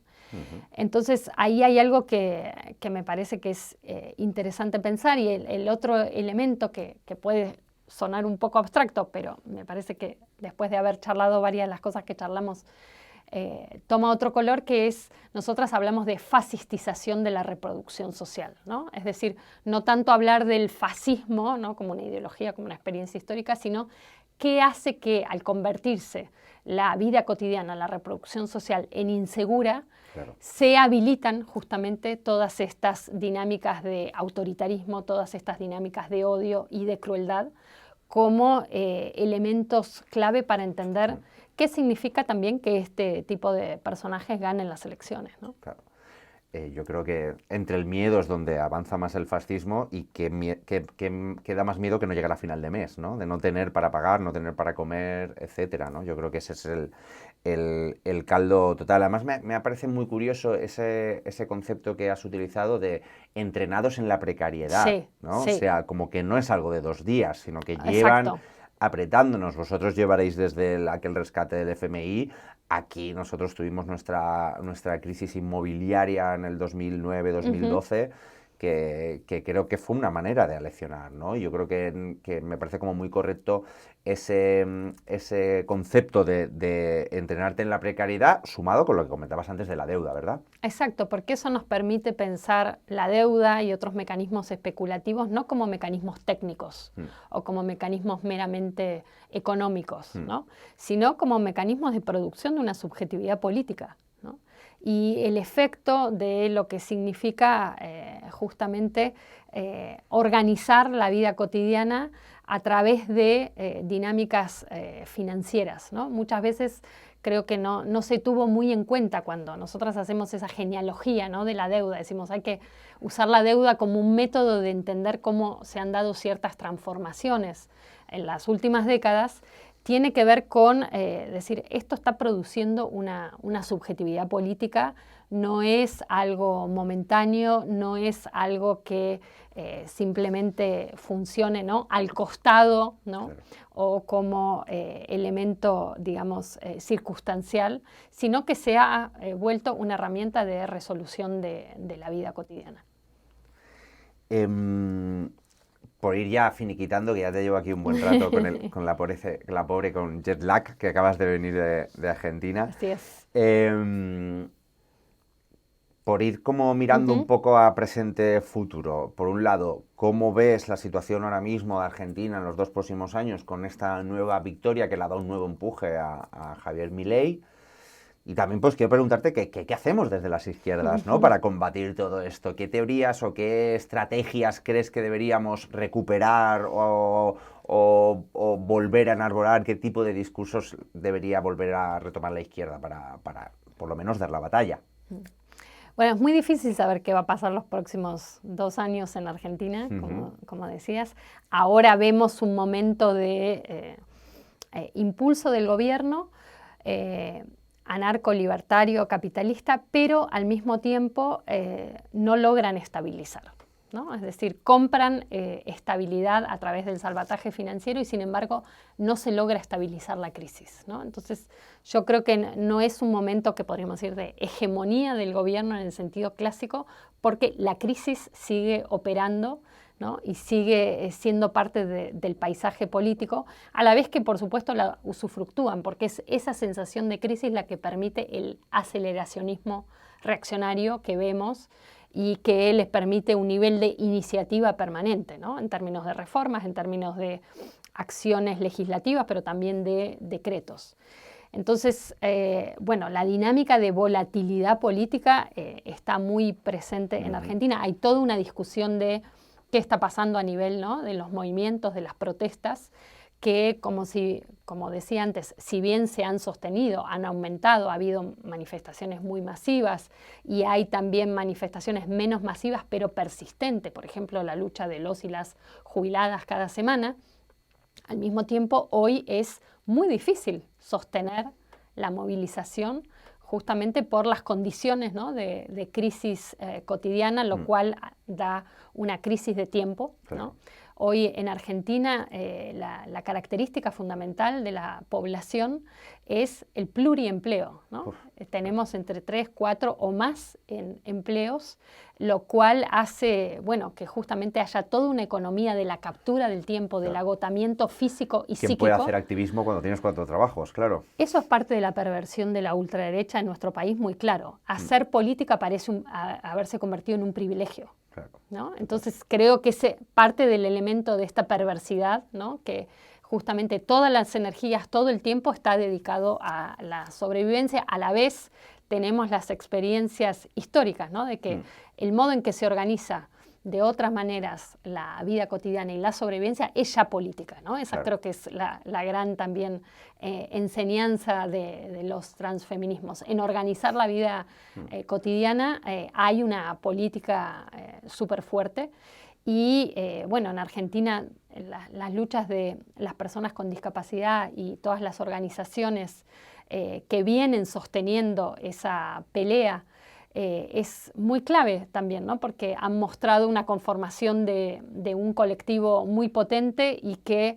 Entonces, ahí hay algo que me parece que es interesante pensar, y el otro elemento que puede sonar un poco abstracto, pero me parece que después de haber charlado varias de las cosas que charlamos, toma otro color, que es, nosotras hablamos de fascistización de la reproducción social, ¿no? Es decir, no tanto hablar del fascismo, ¿no?, como una ideología, como una experiencia histórica, sino qué hace que al convertirse la vida cotidiana, la reproducción social, en insegura, Claro. se habilitan justamente todas estas dinámicas de autoritarismo, todas estas dinámicas de odio y de crueldad como elementos clave para entender qué significa también que este tipo de personajes ganen las elecciones, ¿no? Claro. Yo creo que entre el miedo es donde avanza más el fascismo, y que da más miedo que no llegar a final de mes, ¿no? De no tener para pagar, no tener para comer, etcétera, ¿no? Yo creo que ese es el caldo total. Además, me parece muy curioso ese concepto que has utilizado de entrenados en la precariedad, Sí, ¿no? sí. O sea, como que no es algo de 2 días, sino que llevan Exacto. apretándonos. Vosotros llevaréis desde aquel rescate del FMI. Aquí nosotros tuvimos nuestra crisis inmobiliaria en el 2009-2012, que creo que fue una manera de aleccionar, ¿no? Yo creo que me parece como muy correcto ese concepto de entrenarte en la precariedad, sumado con lo que comentabas antes de la deuda, ¿verdad? Exacto, porque eso nos permite pensar la deuda y otros mecanismos especulativos no como mecanismos técnicos o como mecanismos meramente económicos, ¿no?, sino como mecanismos de producción de una subjetividad política, ¿no? Y el efecto de lo que significa justamente organizar la vida cotidiana a través de dinámicas financieras, ¿no? Muchas veces creo que no se tuvo muy en cuenta cuando nosotras hacemos esa genealogía, ¿no?, de la deuda. Decimos, hay que usar la deuda como un método de entender cómo se han dado ciertas transformaciones en las últimas décadas. Tiene que ver con decir, esto está produciendo una subjetividad política, no es algo momentáneo, no es algo que simplemente funcione, ¿no?, al costado, ¿no?, Claro. o como elemento, digamos, circunstancial, sino que se ha vuelto una herramienta de resolución de la vida cotidiana. Por ir ya finiquitando, que ya te llevo aquí un buen rato con la pobre con jet lag, que acabas de venir de Argentina. Así es. Por ir como mirando un poco a presente futuro, por un lado, ¿cómo ves la situación ahora mismo de Argentina en los 2 próximos años con esta nueva victoria que le ha dado un nuevo empuje a Javier Milei? Y también pues quiero preguntarte qué hacemos desde las izquierdas, ¿no?, para combatir todo esto. ¿Qué teorías o qué estrategias crees que deberíamos recuperar o volver a enarbolar? ¿Qué tipo de discursos debería volver a retomar la izquierda para por lo menos dar la batalla? Bueno, es muy difícil saber qué va a pasar los próximos 2 años en Argentina, como decías. Ahora vemos un momento de impulso del gobierno, anarco-libertario, capitalista, pero al mismo tiempo no logran estabilizar, ¿no? Es decir, compran estabilidad a través del salvataje financiero y sin embargo no se logra estabilizar la crisis, ¿no? Entonces yo creo que no es un momento que podríamos decir de hegemonía del gobierno en el sentido clásico, porque la crisis sigue operando ¿no? Y sigue siendo parte del paisaje político, a la vez que por supuesto la usufructúan, porque es esa sensación de crisis la que permite el aceleracionismo reaccionario que vemos y que les permite un nivel de iniciativa permanente, ¿no? En términos de reformas, en términos de acciones legislativas, pero también de decretos. Entonces, bueno, la dinámica de volatilidad política está muy presente en Argentina. Hay toda una discusión de qué está pasando a nivel, ¿no?, de los movimientos, de las protestas, que como decía antes, si bien se han sostenido, han aumentado, ha habido manifestaciones muy masivas y hay también manifestaciones menos masivas pero persistentes, por ejemplo, la lucha de los y las jubiladas cada semana. Al mismo tiempo, hoy es muy difícil sostener la movilización justamente por las condiciones, ¿no?, de crisis cotidiana, lo cual da una crisis de tiempo, ¿no? Hoy en Argentina la característica fundamental de la población es el pluriempleo, ¿no? Tenemos entre 3, 4 o más empleos, lo cual hace, bueno, que justamente haya toda una economía de la captura del tiempo, del agotamiento físico y ¿Quién psíquico. puede hacer activismo cuando tienes 4 trabajos? Claro. Eso es parte de la perversión de la ultraderecha en nuestro país, muy claro. Hacer política parece haberse convertido en un privilegio. Claro. ¿No? Entonces creo que es parte del elemento de esta perversidad, ¿no?, que justamente todas las energías, todo el tiempo está dedicado a la sobrevivencia. A la vez tenemos las experiencias históricas, ¿no?, de que el modo en que se organiza de otras maneras la vida cotidiana y la sobrevivencia es ya política, ¿no? Esa creo que es la gran también enseñanza de los transfeminismos. En organizar la vida cotidiana hay una política súper fuerte y bueno, en Argentina las luchas de las personas con discapacidad y todas las organizaciones que vienen sosteniendo esa pelea es muy clave también, ¿no?, porque han mostrado una conformación de un colectivo muy potente y que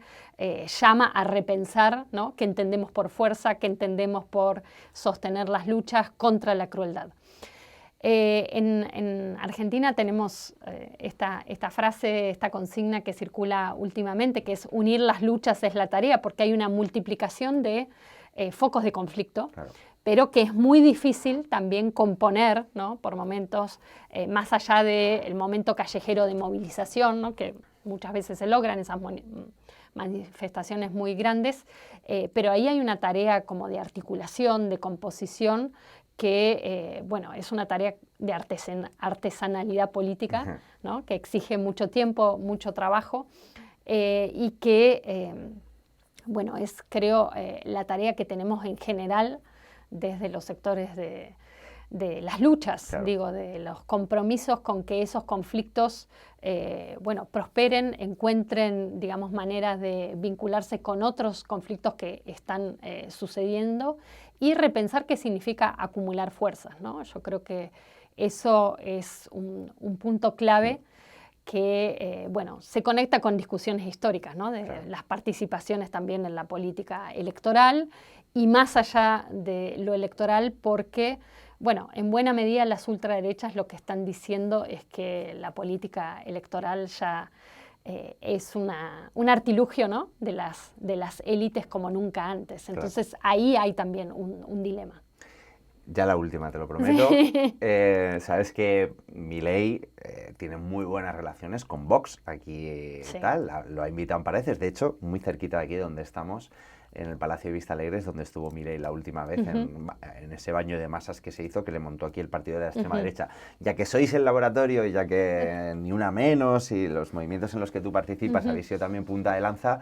llama a repensar, ¿no?, qué entendemos por fuerza, qué entendemos por sostener las luchas contra la crueldad. En Argentina tenemos esta frase, esta consigna que circula últimamente, que es unir las luchas es la tarea, porque hay una multiplicación de focos de conflicto. Claro. Pero que es muy difícil también componer, ¿no?, por momentos, más allá del momento callejero de movilización, ¿no?, que muchas veces se logran esas manifestaciones muy grandes, pero ahí hay una tarea como de articulación, de composición, que bueno, es una tarea de artesanalidad política, ¿no?, que exige mucho tiempo, mucho trabajo, y que, bueno, es creo la tarea que tenemos en general desde los sectores de las luchas, claro, digo, de los compromisos con que esos conflictos, bueno, prosperen, encuentren, digamos, maneras de vincularse con otros conflictos que están sucediendo y repensar qué significa acumular fuerzas, ¿no? Yo creo que eso es un punto clave que, bueno, se conecta con discusiones históricas, ¿no?, de claro, las participaciones también en la política electoral y más allá de lo electoral porque, bueno, en buena medida las ultraderechas lo que están diciendo es que la política electoral ya es un artilugio, ¿no?, de las élites como nunca antes. Entonces claro, ahí hay también un dilema. Ya la última, te lo prometo. Sabes que Milei tiene muy buenas relaciones con Vox aquí, sí, tal, lo ha invitado, pareces, de hecho, muy cerquita de aquí donde estamos, en el Palacio de Vista Alegres, donde estuvo Milei la última vez, en ese baño de masas que se hizo, que le montó aquí el partido de la extrema derecha. Ya que sois el laboratorio y ya que ni una menos y los movimientos en los que tú participas habéis sido también punta de lanza,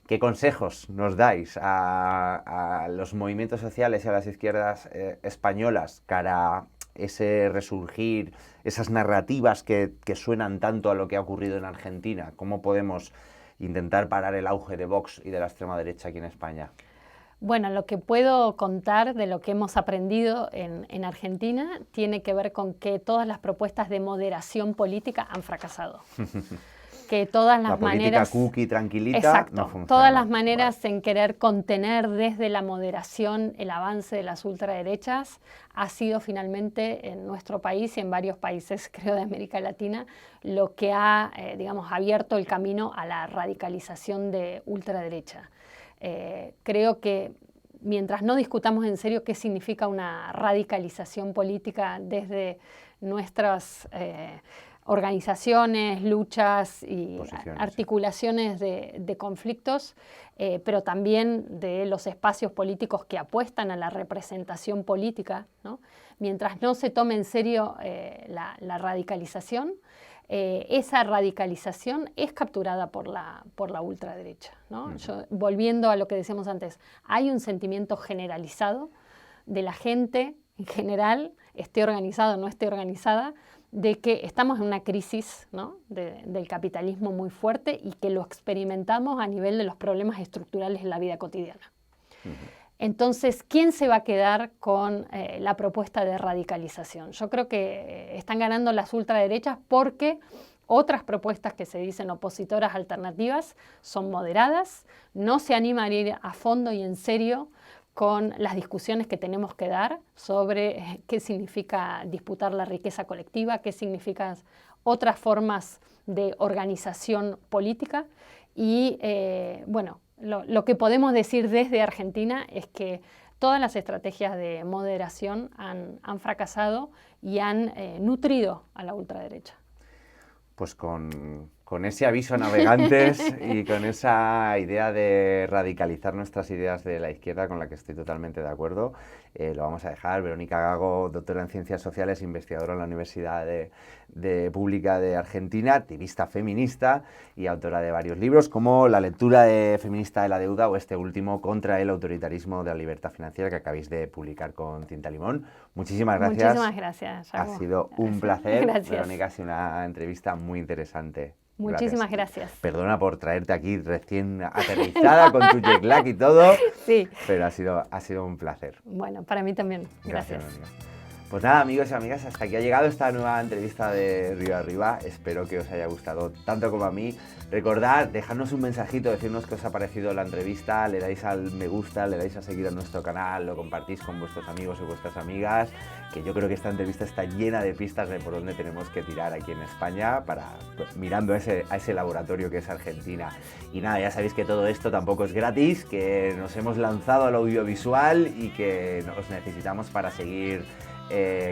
¿qué consejos nos dais a los movimientos sociales y a las izquierdas españolas cara a ese resurgir, esas narrativas que suenan tanto a lo que ha ocurrido en Argentina? ¿Cómo podemos intentar parar el auge de Vox y de la extrema derecha aquí en España? Bueno, lo que puedo contar de lo que hemos aprendido en Argentina tiene que ver con que todas las propuestas de moderación política han fracasado. que todas las la política maneras... cookie tranquilita Exacto, no funciona. todas las maneras en querer contener desde la moderación el avance de las ultraderechas ha sido finalmente en nuestro país y en varios países, creo, de América Latina, lo que ha, digamos, abierto el camino a la radicalización de ultraderecha. Creo que mientras no discutamos en serio qué significa una radicalización política desde nuestras organizaciones, luchas y articulaciones de conflictos, pero también de los espacios políticos que apuestan a la representación política, ¿no? Mientras no se tome en serio la radicalización, esa radicalización es capturada por la ultraderecha, ¿no? Volviendo a lo que decíamos antes, hay un sentimiento generalizado de la gente en general, esté organizada o no esté organizada, de que estamos en una crisis, ¿no? del capitalismo muy fuerte y que lo experimentamos a nivel de los problemas estructurales en la vida cotidiana. Entonces, ¿quién se va a quedar con la propuesta de radicalización? Yo creo que están ganando las ultraderechas porque otras propuestas que se dicen opositoras alternativas son moderadas, no se animan a ir a fondo y en serio con las discusiones que tenemos que dar sobre qué significa disputar la riqueza colectiva, qué significan otras formas de organización política y, bueno, lo que podemos decir desde Argentina es que todas las estrategias de moderación han fracasado y han nutrido a la ultraderecha. Pues con ese aviso a navegantes y con esa idea de radicalizar nuestras ideas de la izquierda, con la que estoy totalmente de acuerdo, lo vamos a dejar. Verónica Gago, doctora en Ciencias Sociales, investigadora en la Universidad Pública de Argentina, activista feminista y autora de varios libros, como La lectura feminista de la deuda o este último, Contra el autoritarismo de la libertad financiera, que acabáis de publicar con Tinta Limón. Muchísimas gracias. Muchísimas gracias, Jacobo. Ha sido un placer. Gracias. Verónica, ha sido una entrevista muy interesante. Muchísimas gracias. Perdona por traerte aquí recién aterrizada con tu jet lag y todo, sí. Pero ha sido un placer. Bueno, para mí también. Gracias. Pues nada, amigos y amigas, hasta aquí ha llegado esta nueva entrevista de Río Arriba. Espero que os haya gustado tanto como a mí. Recordad, dejadnos un mensajito, decirnos qué os ha parecido la entrevista, le dais al me gusta, le dais a seguir a nuestro canal, lo compartís con vuestros amigos o vuestras amigas, que yo creo que esta entrevista está llena de pistas de por dónde tenemos que tirar aquí en España, mirando a ese laboratorio que es Argentina. Y nada, ya sabéis que todo esto tampoco es gratis, que nos hemos lanzado al audiovisual y que os necesitamos para seguir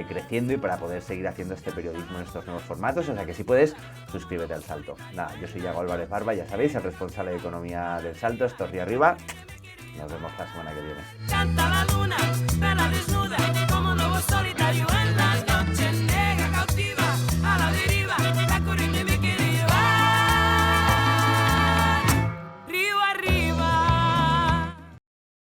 creciendo y para poder seguir haciendo este periodismo en estos nuevos formatos, o sea que si puedes, suscríbete al Salto. Nada, yo soy Iago Álvarez Barba, ya sabéis, el responsable de economía del Salto. Esto es Río Arriba, nos vemos la semana que viene. Canta la luna, vela desnuda.